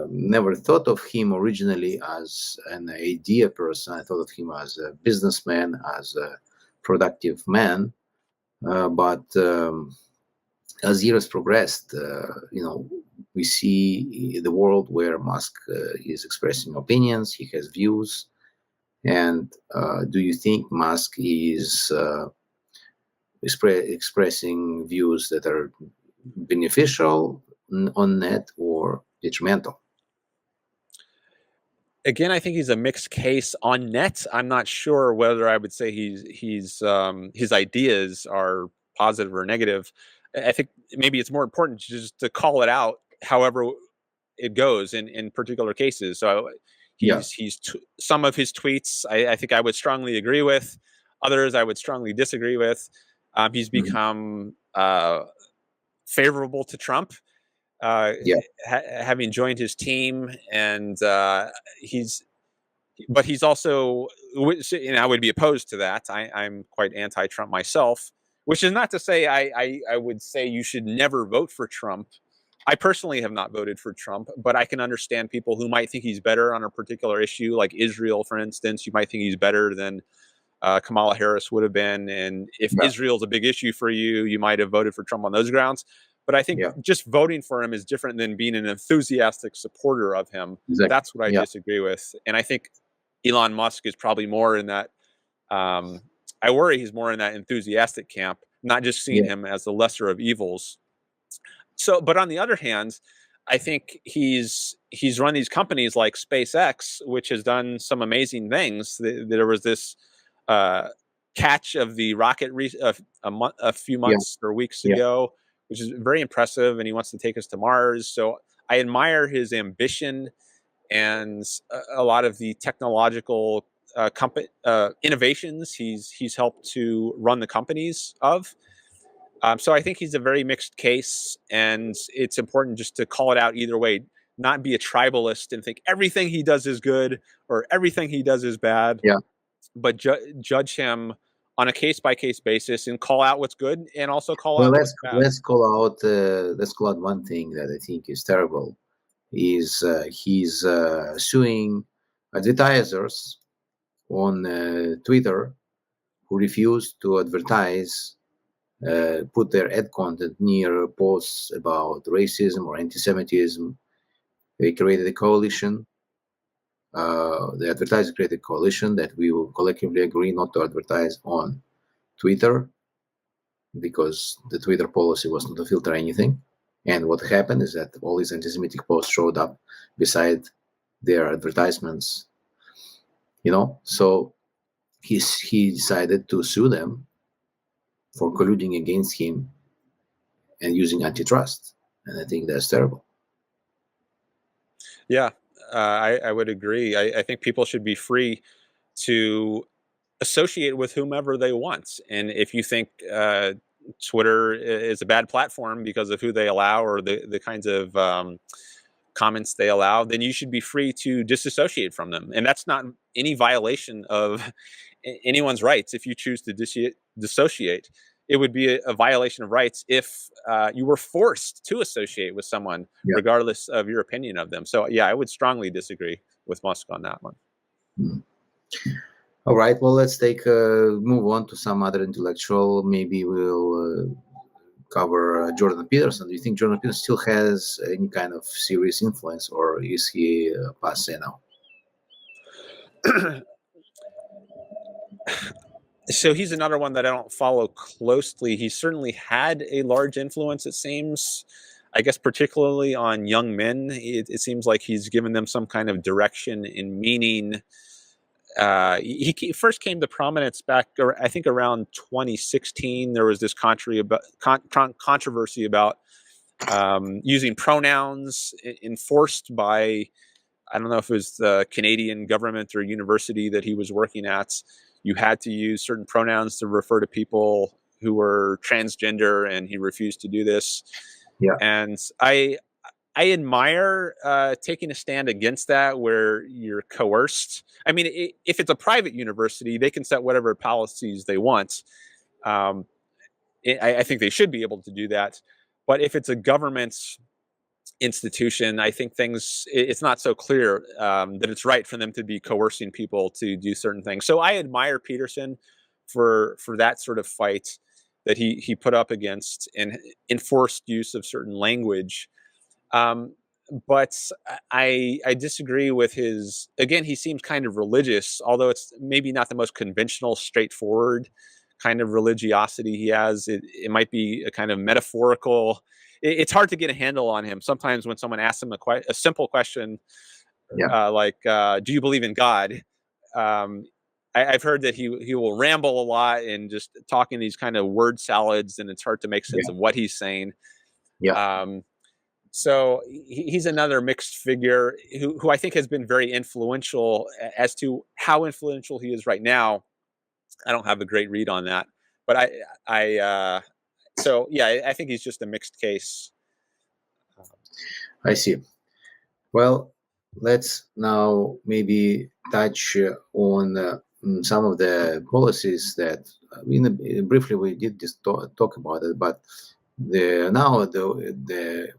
never thought of him originally as an idea person. I thought of him as a businessman, as a productive man. But as years progressed, we see the world where Musk is expressing opinions. He has views. And do you think Musk is expressing views that are beneficial on net or detrimental? Again, I think he's a mixed case on net. I'm not sure whether I would say his ideas are positive or negative. I think maybe it's more important just to call it out, however it goes in particular cases. So Yeah. some of his tweets, I think I would strongly agree with. Others I would strongly disagree with. He's Mhm. become favorable to Trump, Yeah. having joined his team, and he's also, I would be opposed to that. I'm quite anti-Trump myself, which is not to say I would say you should never vote for Trump. I personally have not voted for Trump, but I can understand people who might think he's better on a particular issue, like Israel, for instance. You might think he's better than Kamala Harris would have been. And if Yeah. Israel's a big issue for you, you might have voted for Trump on those grounds. But I think Yeah. just voting for him is different than being an enthusiastic supporter of him. Exactly. That's what I Yeah. disagree with. And I think Elon Musk is probably more in that. I worry he's more in that enthusiastic camp, not just seeing Yeah. him as the lesser of evils. So, but on the other hand, I think he's run these companies like SpaceX, which has done some amazing things. There was this catch of the rocket a few Yeah. months or weeks Yeah. ago, which is very impressive, and he wants to take us to Mars. So I admire his ambition and a lot of the technological innovations he's helped to run the companies of. So I think he's a very mixed case, and it's important just to call it out either way, not be a tribalist and think everything he does is good or everything he does is bad, Yeah. but judge him on a case by case basis and call out what's good and also call Well, out let's what's bad. let's call out one thing that I think is terrible. Is he's suing advertisers on Twitter who refuse to advertise, put their ad content near posts about racism or anti-Semitism. They created a coalition. The advertisers created a coalition that we will collectively agree not to advertise on Twitter because the Twitter policy was not to filter anything. And what happened is that all these anti-Semitic posts showed up beside their advertisements. So he decided to sue them for colluding against him and using antitrust. And I think that's terrible. Yeah, I would agree. I think people should be free to associate with whomever they want. And if you think Twitter is a bad platform because of who they allow or the kinds of comments they allow, then you should be free to disassociate from them. And that's not any violation of anyone's rights. If you choose to dissociate, it would be a violation of rights if you were forced to associate with someone, Yeah. regardless of your opinion of them. So, yeah, I would strongly disagree with Musk on that one. All right. Well, let's move on to some other intellectual. Maybe we'll cover Jordan Peterson. Do you think Jordan Peterson still has any kind of serious influence, or is he passé now? So he's another one that I don't follow closely. He certainly had a large influence, it seems. I guess particularly on young men. It seems like he's given them some kind of direction and meaning. He first came to prominence back, I think, around 2016. There was this controversy about using pronouns enforced by, I don't know if it was the Canadian government or university that he was working at. You had to use certain pronouns to refer to people who were transgender, and he refused to do this. Yeah. And I admire taking a stand against that, where you're coerced. I mean, if it's a private university, they can set whatever policies they want. I think they should be able to do that. But if it's a government institution, I think it's not so clear that it's right for them to be coercing people to do certain things. So I admire Peterson for that sort of fight that he put up against and enforced use of certain language. But I disagree with his, again, he seems kind of religious, although it's maybe not the most conventional, straightforward kind of religiosity he has. It might be a kind of metaphorical. It's hard to get a handle on him. Sometimes when someone asks him a simple question, like, do you believe in God? I've heard that he will ramble a lot and just talk in these kind of word salads, and it's hard to make sense of what he's saying. Yeah. So he's another mixed figure who I think has been very influential. As to how influential he is right now, I don't have a great read on that. But so yeah, I think he's just a mixed case. I see. Well, let's now maybe touch on some of the policies that briefly we did just talk about it, but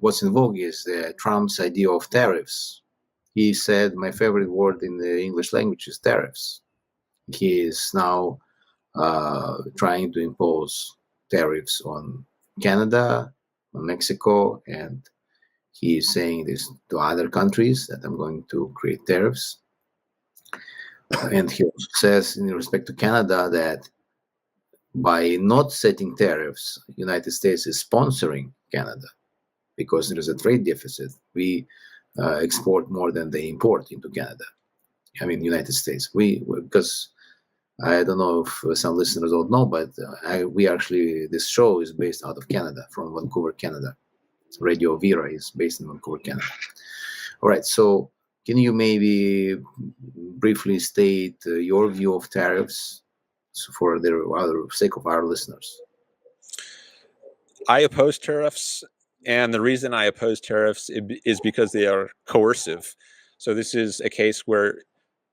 what's in vogue is Trump's idea of tariffs. He said, my favorite word in the English language is tariffs. He is now trying to impose tariffs on Canada, on Mexico, and he is saying this to other countries, that I'm going to create tariffs. And he also says, in respect to Canada, that by not setting tariffs, the United States is sponsoring Canada because there is a trade deficit. We export more than they import into Canada. I mean, United States. Because I don't know if some listeners don't know, but this show is based out of Canada, from Vancouver, Canada. Radio VERA is based in Vancouver, Canada. All right, so can you maybe briefly state your view of tariffs for the sake of our listeners? I oppose tariffs, and the reason I oppose tariffs is because they are coercive. So this is a case where,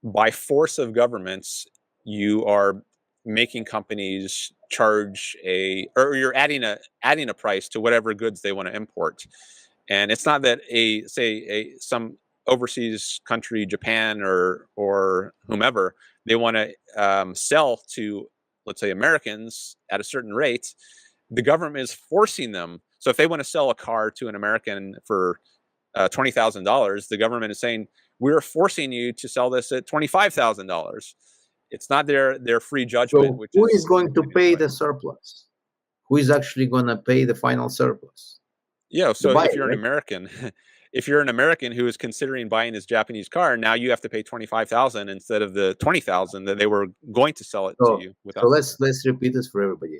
by force of governments, you are making companies charge or you're adding a price to whatever goods they want to import. And it's not that some overseas country, Japan or whomever, they want to sell to, let's say, Americans at a certain rate. The government is forcing them. So if they want to sell a car to an American for $20,000, the government is saying, we're forcing you to sell this at $25,000. It's not their free judgment. So who is going to pay the surplus? Who is actually going to pay the final surplus? Yeah. So if you're an American, if you're an American who is considering buying this Japanese car, now you have to pay $25,000 instead of the $20,000 that they were going to sell it to you without. So let's repeat this for everybody.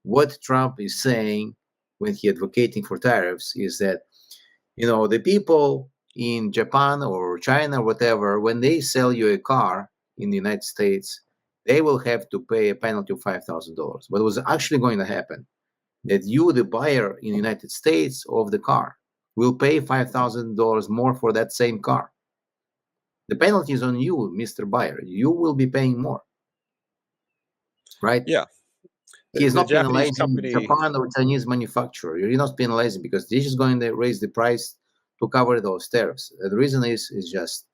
What Trump is saying when he advocating for tariffs is that, the people in Japan or China or whatever, when they sell you a car in the United States, they will have to pay a penalty of $5,000. What was actually going to happen that you, the buyer in the United States of the car, will pay $5,000 more for that same car. The penalty is on you, Mr. Buyer. You will be paying more, right? Yeah. He is The not Japanese penalizing company, Japan or Chinese manufacturer. You're not penalizing because this is going to raise the price to cover those tariffs. The reason is just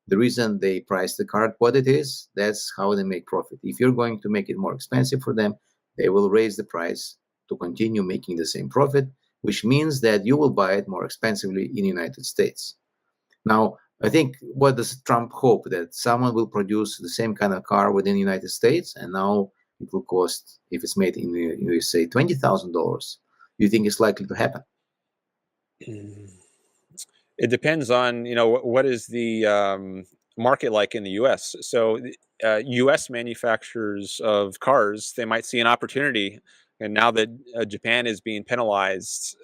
the reason they price the car what it is. That's how they make profit. If you're going to make it more expensive for them, they will raise the price to continue making the same profit, which means that you will buy it more expensively in the United States. Now, I think what does Trump hope? That someone will produce the same kind of car within the United States, and now it will cost, if it's made in the USA, $20,000. You think it's likely to happen? it depends on, what is the market like in the U.S. So U.S. manufacturers of cars, they might see an opportunity, and now that Japan is being penalized,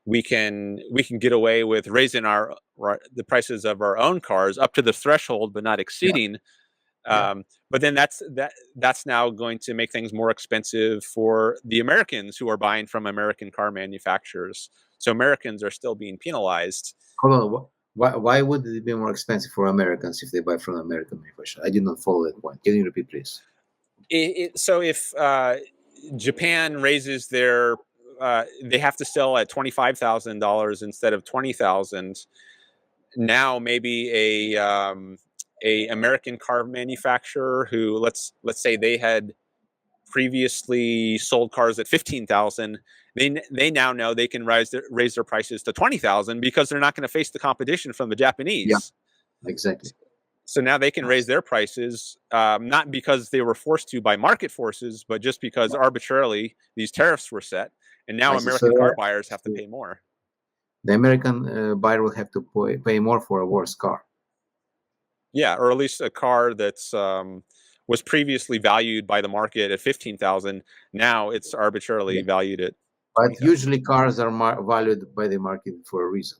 we can get away with raising the prices of our own cars up to the threshold, but not Yeah. exceeding. Yeah. But then that's now going to make things more expensive for the Americans who are buying from American car manufacturers. So Americans are still being penalized. Hold on. Why would it be more expensive for Americans if they buy from American manufacturer? I did not follow that point. Can you repeat, please? So if Japan raises they have to sell at $25,000 instead of 20,000. Now maybe a American car manufacturer who let's say they had previously sold cars at 15,000, they now know they can raise their prices to 20,000 because they're not going to face the competition from the Yeah, Japanese. exactly. So now they can raise their prices, not because they were forced to by market forces, but just because arbitrarily these tariffs were set, and now I see. So American car buyers have to pay more. the American buyer will have to pay more for a worse car. Yeah, or at least a car that's was previously valued by the market at 15,000. Now it's arbitrarily Yeah. valued at But 20,000. usually cars are valued by the market for a reason.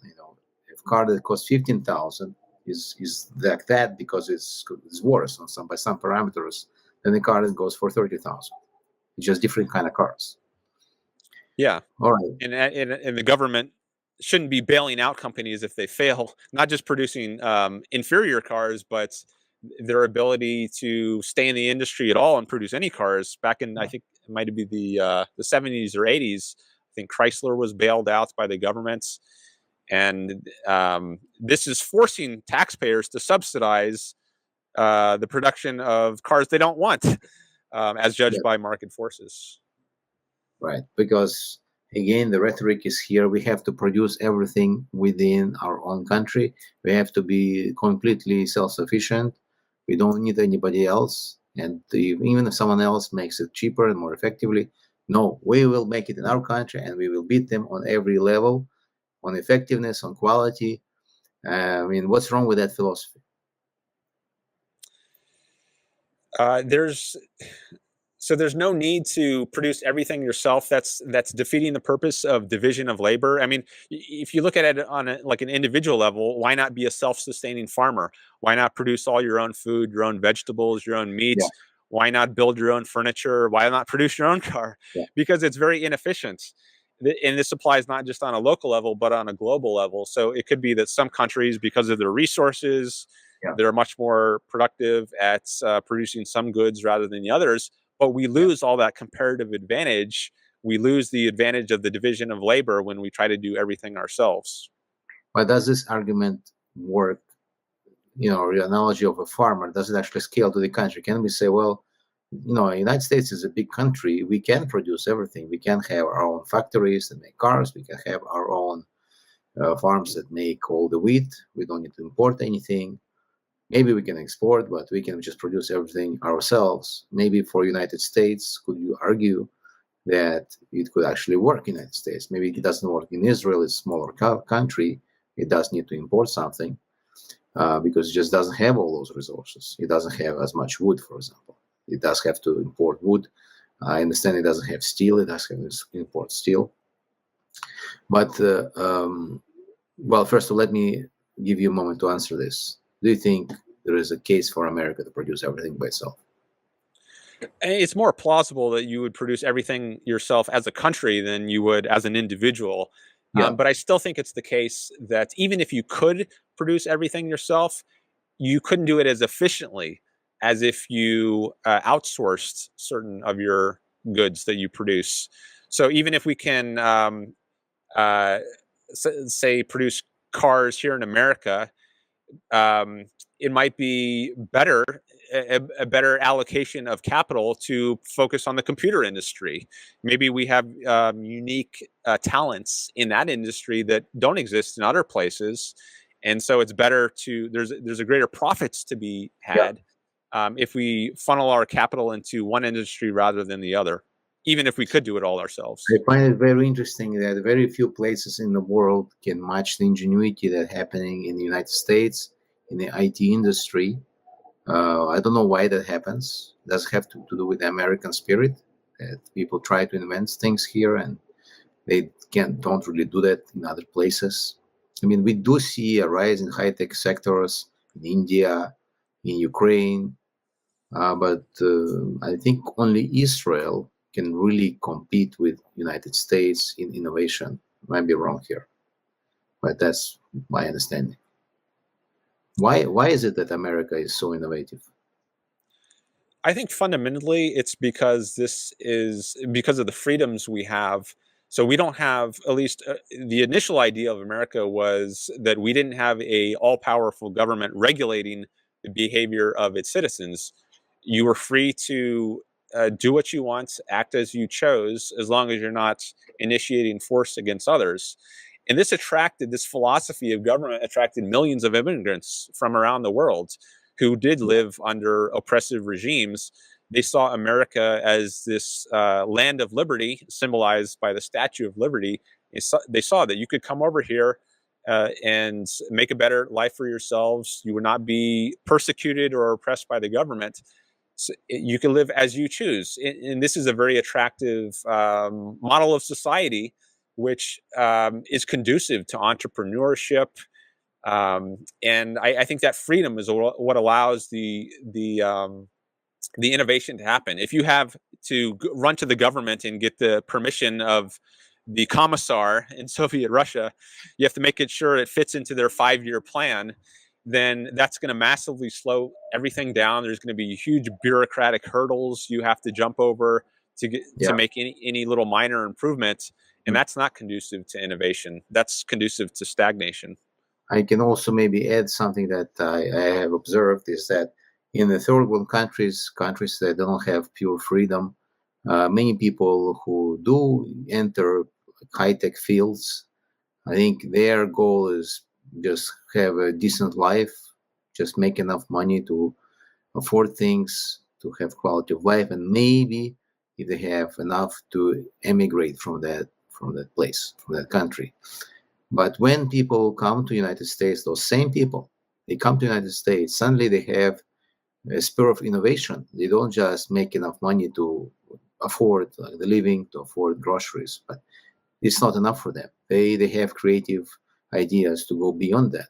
If a car that costs 15,000 is like that because it's worse by some parameters than the car that goes for 30,000. It's just different kind of cars. Yeah, All right. and the government shouldn't be bailing out companies if they fail, not just producing inferior cars, but their ability to stay in the industry at all and produce any cars. Back in, I think it might be the 70s or 80s, I think Chrysler was bailed out by the government, and this is forcing taxpayers to subsidize the production of cars they don't want, as judged by market forces. Right, because again, the rhetoric is here. We have to produce everything within our own country. We have to be completely self-sufficient. We don't need anybody else. And even if someone else makes it cheaper and more effectively, no, we will make it in our country and we will beat them on every level, on effectiveness, on quality. I mean, what's wrong with that philosophy? There's no need to produce everything yourself. That's defeating the purpose of division of labor. I mean, if you look at it on like an individual level, why not be a self-sustaining farmer? Why not produce all your own food, your own vegetables, your own meat? Yeah. Why not build your own furniture? Why not produce your own car? Yeah. Because it's very inefficient. And this applies not just on a local level, but on a global level. So it could be that some countries, because of their resources, they're much more productive at producing some goods rather than the others. But we lose all that comparative advantage. We lose the advantage of the division of labor when we try to do everything ourselves. But does this argument work? The analogy of a farmer, does it actually scale to the country? Can we say, well, the United States is a big country. We can produce everything. We can have our own factories that make cars. We can have our own farms that make all the wheat. We don't need to import anything. Maybe we can export, but we can just produce everything ourselves. Maybe for United States, could you argue that it could actually work in the United States? Maybe it doesn't work in Israel. It's a smaller country. It does need to import something because it just doesn't have all those resources. It doesn't have as much wood, for example. It does have to import wood. I understand it doesn't have steel. It does have to import steel. But, well, first of all, let me give you a moment to answer this. Do you think there is a case for America to produce everything by itself? It's more plausible that you would produce everything yourself as a country than you would as an individual. Yeah, But I still think it's the case that even if you could produce everything yourself, you couldn't do it as efficiently as if you outsourced certain of your goods that you produce. So even if we can, uh, say, produce cars here in America, um, it might be a better allocation of capital to focus on the computer industry. Maybe we have unique talents in that industry that don't exist in other places, and so it's better to there's a greater profits to be yeah. had if we funnel our capital into one industry rather than the other, even if we could do it all I ourselves. find it very interesting that very few places in the world can match the ingenuity that's happening in the United States in the IT industry. I don't know why that happens. It does have to do with the American spirit that people try to invent things here and they don't really do that in other places. I mean, we do see a rise in high tech sectors in India, in Ukraine, but I think only Israel can really compete with United States in innovation. Might be wrong here, but that's my understanding. Why is it that America is so innovative? I think fundamentally it's because this is because of the freedoms we have. So we don't have, at least the initial idea of America was that we didn't have a all-powerful government regulating the behavior of its citizens. You were free to do what you want, act as you chose, as long as you're not initiating force against others. And this philosophy of government attracted millions of immigrants from around the world who did live under oppressive regimes. They saw America as this land of liberty, symbolized by the Statue of Liberty. They saw that you could come over here and make a better life for yourselves. You would not be persecuted or oppressed by the government. So you can live as you choose. And this is a very attractive model of society, which is conducive to entrepreneurship, and I think that freedom is what allows the innovation to happen. If you have to run to the government and get the permission of the commissar in Soviet Russia, you have to make it sure it fits into their 5-year plan. Then that's going to massively slow everything down. There's going to be huge bureaucratic hurdles you have to jump over to Yeah. make any little minor improvements, and that's not conducive to innovation. That's conducive to stagnation. I can also maybe add something that I have observed is that in the third world countries, countries that don't have pure freedom, many people who do enter high tech fields, I think their goal is just have a decent life, just make enough money to afford things, to have quality of life, and maybe if they have enough to emigrate from that place, from that country. But when people come to United States, those same people, they come to United States, suddenly they have a spirit of innovation. They don't just make enough money to afford the living, to afford groceries, but it's not enough for them. They have creative ideas to go beyond that.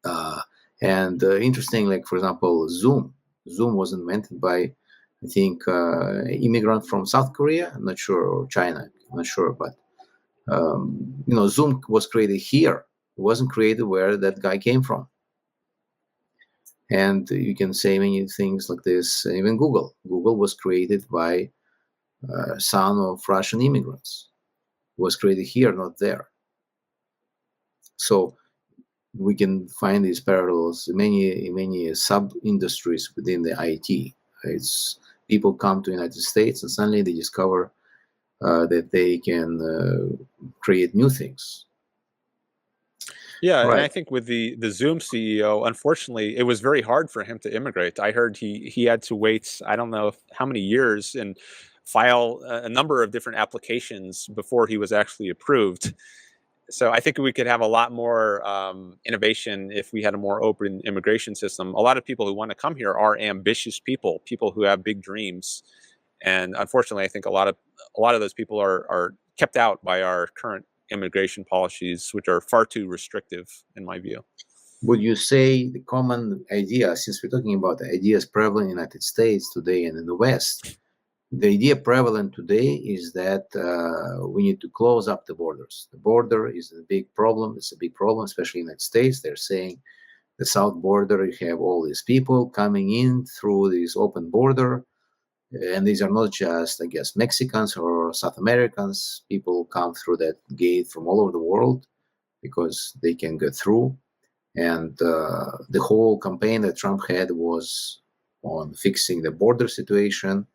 Uh, and interesting, like for example, Zoom. Zoom was invented by, I think, immigrant from South Korea. I'm not sure, or China. I'm not sure, but Zoom was created here. It wasn't created where that guy came from. And you can say many things like this. Even Google. Google was created by son of Russian immigrants. It was created here, not there. So we can find these parallels in many sub industries within the IT. It's people come to the United States and suddenly they discover that they can create new things. Yeah, and Right. I think with the Zoom CEO, unfortunately, it was very hard for him to immigrate. I heard he had to wait, I don't know how many years, and file a number of different applications before he was actually approved. So I think we could have a lot more innovation if we had a more open immigration system. A lot of people who want to come here are ambitious people who have big dreams, and unfortunately, I think a lot of those people are kept out by our current immigration policies, which are far too restrictive, in my view. Would you say the common idea, since we're talking about the ideas prevalent in the United States today and in the West, the idea prevalent today is that we need to close up the borders. The border is a big problem. It's a big problem, especially in the United States. They're saying the south border, you have all these people coming in through this open border. And these are not just, I guess, Mexicans or South Americans. People come through that gate from all over the world because they can get through. And the whole campaign that Trump had was on fixing the border situation.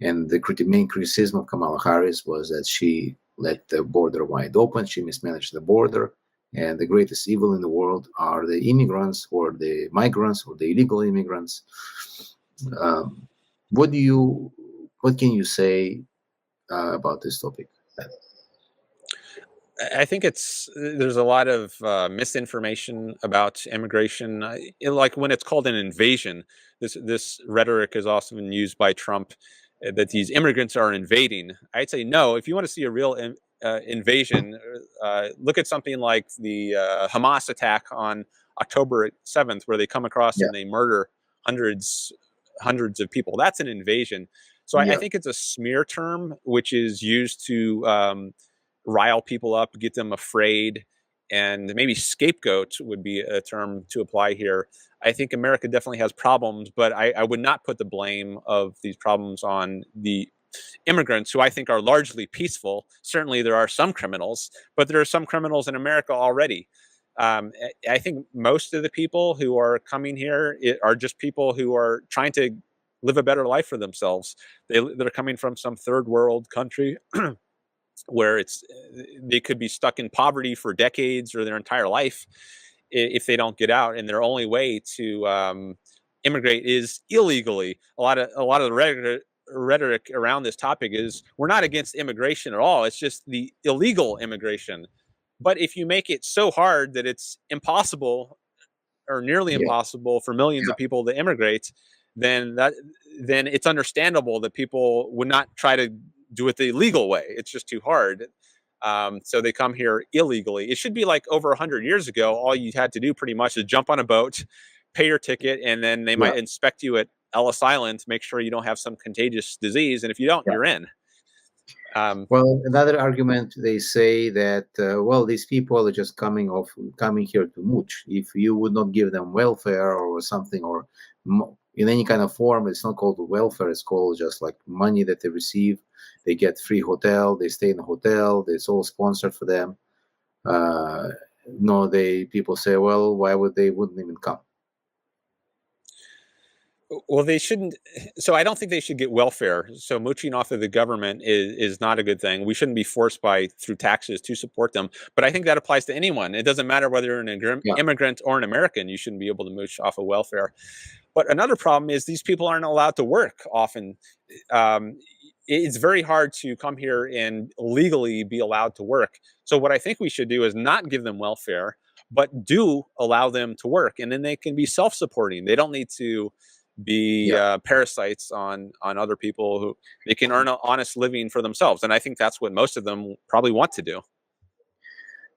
And the main criticism of Kamala Harris was that she let the border wide open. She mismanaged the border. And the greatest evil in the world are the immigrants or the migrants or the illegal immigrants. What can you say about this topic? I think there's a lot of misinformation about immigration. Like when it's called an invasion, this rhetoric is often used by Trump that these immigrants are invading. I'd say no. If you want to see a real invasion, look at something like the Hamas attack on October 7th, where they come across Yeah. and they murder hundreds of people. That's an invasion. So I think it's a smear term which is used to rile people up, get them afraid, and maybe scapegoat would be a term to apply here. I think America definitely has problems, but I would not put the blame of these problems on the immigrants, who I think are largely peaceful. Certainly there are some criminals, but there are some criminals in America already. I think most of the people who are coming here are just people who are trying to live a better life for themselves. They're coming from some third world country where they could be stuck in poverty for decades or their entire life if they don't get out, and their only way to immigrate is illegally. A lot of the rhetoric around this topic is we're not against immigration at all. It's just the illegal immigration. But if you make it so hard that it's impossible or nearly impossible for millions of people to immigrate, then it's understandable that people would not try to do it the legal way. It's just too hard. So they come here illegally. It should be like over 100 years ago. All you had to do pretty much is jump on a boat, pay your ticket, and then they might inspect you at Ellis Island to make sure you don't have some contagious disease. And if you don't, you're in. Well, another argument, they say that these people are just coming here to mooch. If you would not give them welfare or something, or in any kind of form, it's not called welfare. It's called just like money that they receive. They get free hotel. They stay in a hotel. It's all sponsored for them. People say, well, why wouldn't even come? Well, they shouldn't. So I don't think they should get welfare. So mooching off of the government is not a good thing. We shouldn't be forced through taxes to support them. But I think that applies to anyone. It doesn't matter whether you're an immigrant or an American. You shouldn't be able to mooch off of welfare. But another problem is these people aren't allowed to work often. It's very hard to come here and legally be allowed to work. So what I think we should do is not give them welfare, but do allow them to work. And then they can be self-supporting. They don't need to be parasites on other people. Who they can earn an honest living for themselves. And I think that's what most of them probably want to do.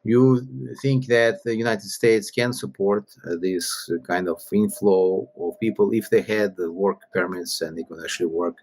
You think that the United States can support this kind of inflow of people if they had the work permits and they could actually work?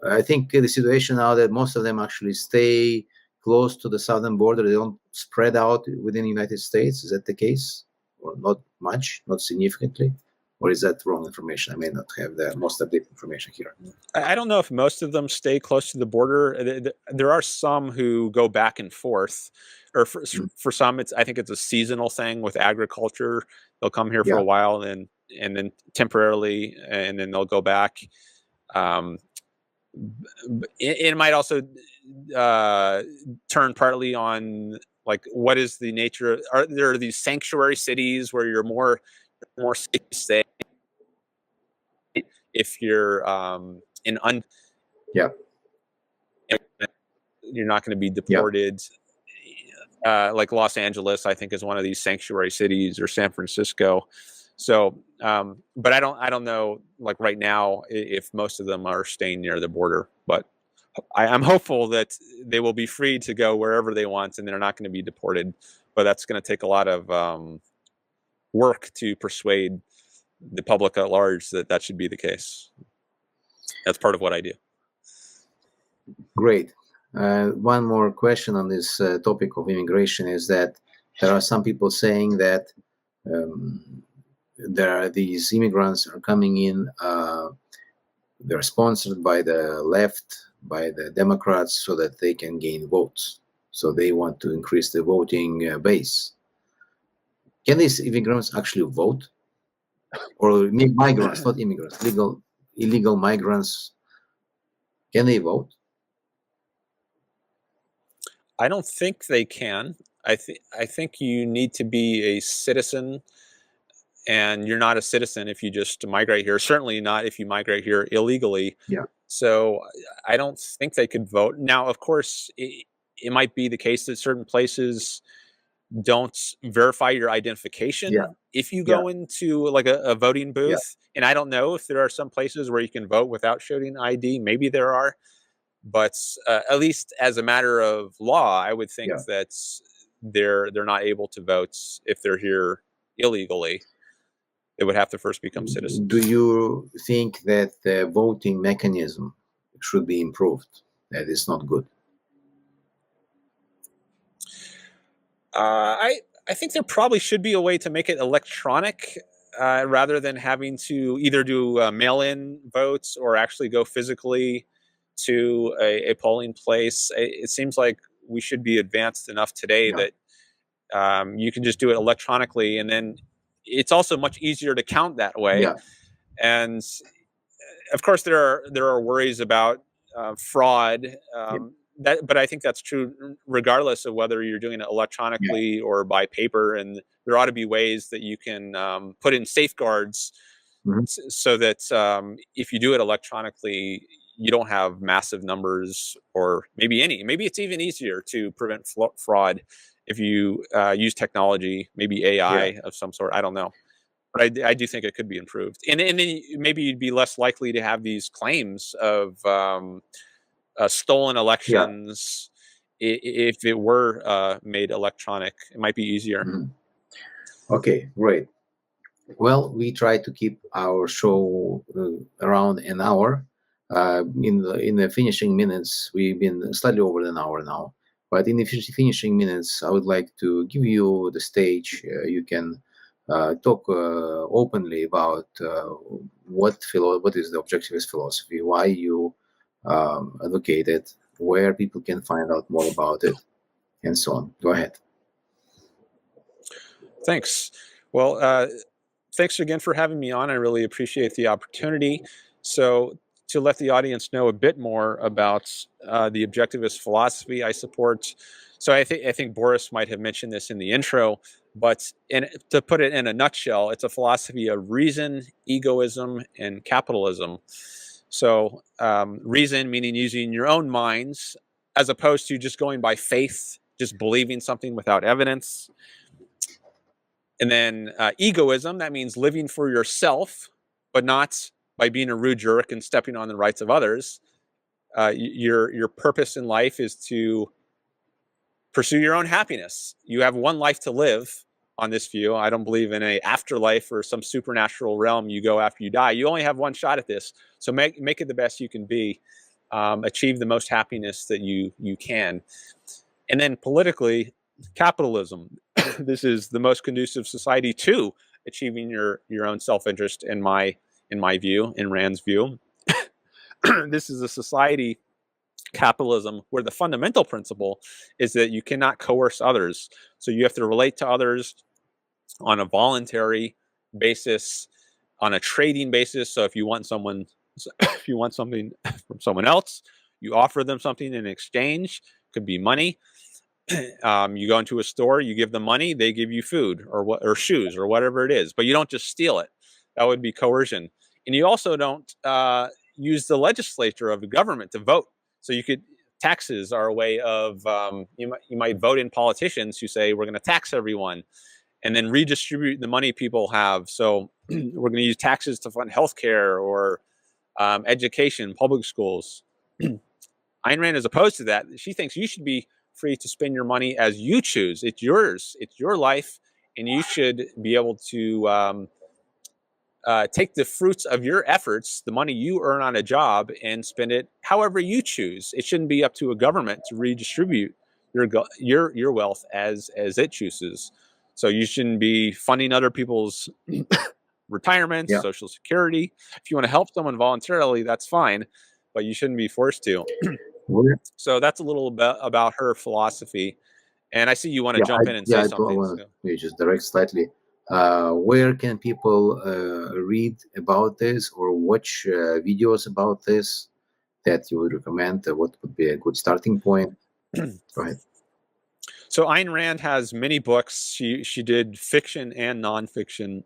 I think the situation now that most of them actually stay close to the southern border. They don't spread out within the United States. Is that the case? Or not much, not significantly? Or is that wrong information? I may not have the most updated information here. I don't know if most of them stay close to the border. There are some who go back and forth, or for some, I think it's a seasonal thing with agriculture. They'll come here for a while and then temporarily, and then they'll go back. It might also turn partly on like what is the nature. Are there these sanctuary cities where you're more safe to stay if you're you're not going to be deported. Like Los Angeles, I think, is one of these sanctuary cities, or San Francisco. So, but I don't know, like right now, if most of them are staying near the border. But I'm hopeful that they will be free to go wherever they want, and they're not going to be deported. But that's going to take a lot of work to persuade the public at large that that should be the case. That's part of what I do. Great. One more question on this topic of immigration is that there are some people saying that there are these immigrants are coming in. They're sponsored by the left, by the Democrats, so that they can gain votes. So they want to increase the voting base. Can these immigrants actually vote? Or migrants, not immigrants, illegal migrants, can they vote? I don't think they can. I think you need to be a citizen, and you're not a citizen if you just migrate here. Certainly not if you migrate here illegally. Yeah. So I don't think they could vote. Now, of course, it might be the case that certain places don't verify your identification if you go into like a voting booth. And I don't know if there are some places where you can vote without showing ID. Maybe there are. But at least as a matter of law, I would think that they're not able to vote if they're here illegally. They would have to first become citizens. Do you think that the voting mechanism should be improved? That is not good. I think there probably should be a way to make it electronic rather than having to either do mail-in votes or actually go physically to a polling place. It seems like we should be advanced enough today that you can just do it electronically, and then it's also much easier to count that way. And of course, there are worries about fraud. But I think that's true regardless of whether you're doing it electronically or by paper. And there ought to be ways that you can put in safeguards so that if you do it electronically, you don't have massive numbers, or maybe it's even easier to prevent fraud if you use technology, maybe AI of some sort. I don't know. But I do think it could be improved. And then maybe you'd be less likely to have these claims of stolen elections. If it were made electronic, it might be easier. Okay, great. Well, we try to keep our show around an hour. In the finishing minutes, we've been slightly over an hour now. But in the finishing minutes, I would like to give you the stage. You can talk openly about what is the objectivist philosophy, why you advocate it, where people can find out more about it, and so on. Go ahead. Thanks. Well, thanks again for having me on. I really appreciate the opportunity. So to let the audience know a bit more about the objectivist philosophy I support. So I think Boris might have mentioned this in the intro, but to put it in a nutshell, it's a philosophy of reason, egoism, and capitalism. So reason meaning using your own minds as opposed to just going by faith, just believing something without evidence. And then egoism, that means living for yourself, but not by being a rude jerk and stepping on the rights of others. Your purpose in life is to pursue your own happiness. You have one life to live on this view. I don't believe in an afterlife or some supernatural realm you go after you die. You only have one shot at this. So make it the best you can be. Achieve the most happiness that you can. And then politically, capitalism. This is the most conducive society to achieving your own self-interest in my view, in Rand's view. This is a society, capitalism, where the fundamental principle is that you cannot coerce others. So you have to relate to others on a voluntary basis, on a trading basis. So if you want something from someone else, you offer them something in exchange. Could be money. You go into a store, you give them money, they give you food or shoes or whatever it is, but you don't just steal it. That would be coercion. And you also don't use the legislature of the government to vote. So taxes are a way of, you might vote in politicians who say, we're going to tax everyone and then redistribute the money people have. So we're going to use taxes to fund healthcare or education, public schools. Ayn Rand is opposed to that. She thinks you should be free to spend your money as you choose. It's yours. It's your life. and you should be able to take the fruits of your efforts, the money you earn on a job, and spend it however you choose. It shouldn't be up to a government to redistribute your wealth as it chooses. So you shouldn't be funding other people's retirement, Yeah. Social Security. If you want to help someone voluntarily, that's fine, but you shouldn't be forced to. Where, So that's a little bit about her philosophy. And I see you want to yeah, jump in and say I do. I something. want So. to just direct slightly. Where can people read about this or watch videos about this that you would recommend? What would be a good starting point? Go ahead. So Ayn Rand has many books. She did fiction and nonfiction.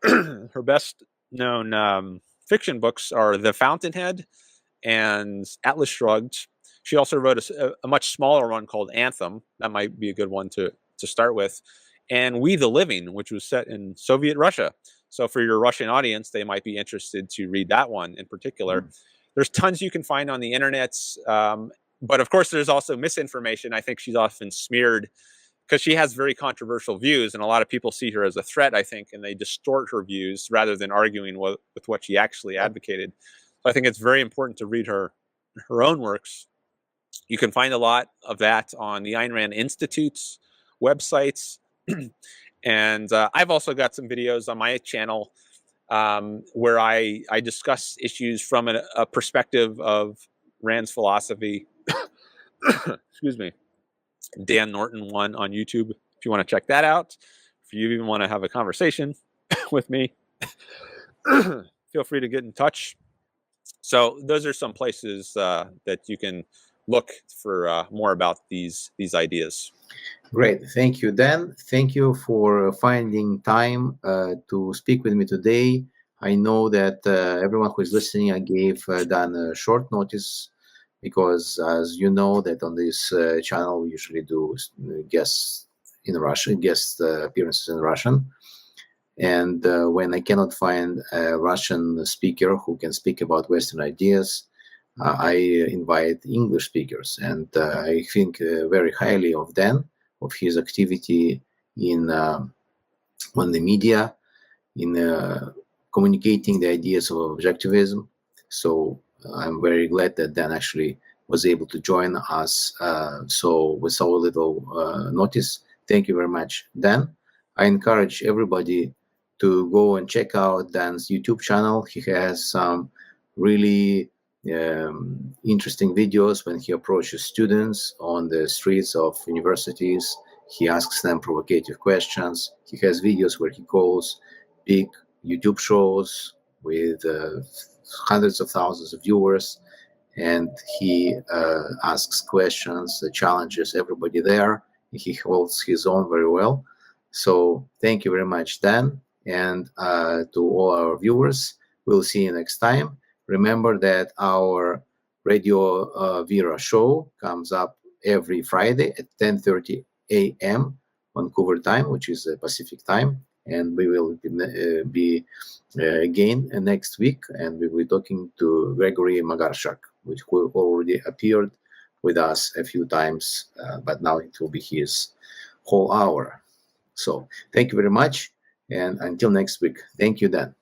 Her best known fiction books are The Fountainhead and Atlas Shrugged. She also wrote a much smaller one called Anthem. That might be a good one to start with. And We the Living, which was set in Soviet Russia. So for your Russian audience, they might be interested to read that one in particular. There's tons you can find on the internet. But of course, there's also misinformation. I think she's often smeared because she has very controversial views, and a lot of people see her as a threat, I think, and they distort her views rather than arguing with what she actually advocated. So I think it's very important to read her own works. You can find a lot of that on the Ayn Rand Institute's websites. And I've also got some videos on my channel where I discuss issues from a perspective of Rand's philosophy. Excuse me. Dan Norton one on YouTube, if you want to check that out. If you even want to have a conversation with me, feel free to get in touch. So those are some places that you can look for more about these ideas. Great. Thank you, Dan. Thank you for finding time to speak with me today. I know that everyone who is listening, I gave Dan a short notice because, as you know, that on this channel we usually do guest appearances in Russian. And when I cannot find a Russian speaker who can speak about Western ideas, I invite English speakers. And I think very highly of Dan, of his activity in on the media, in communicating the ideas of objectivism. So I'm very glad that Dan actually was able to join us. So with so little notice, thank you very much, Dan. I encourage everybody to go and check out Dan's YouTube channel. He has some really interesting videos when he approaches students on the streets of universities. He asks them provocative questions. He has videos where he calls big YouTube shows with hundreds of thousands of viewers, and he asks questions, challenges everybody there. He holds his own very well. So thank you very much, Dan, and to all our viewers. We'll see you next time. Remember that our Radio VERA show comes up every Friday at 10:30 a.m. Vancouver time, which is Pacific time. And we will be again next week, and we will be talking to Gregory Magarchuk, who already appeared with us a few times, but now it will be his whole hour. So thank you very much, and until next week. Thank you, Dan.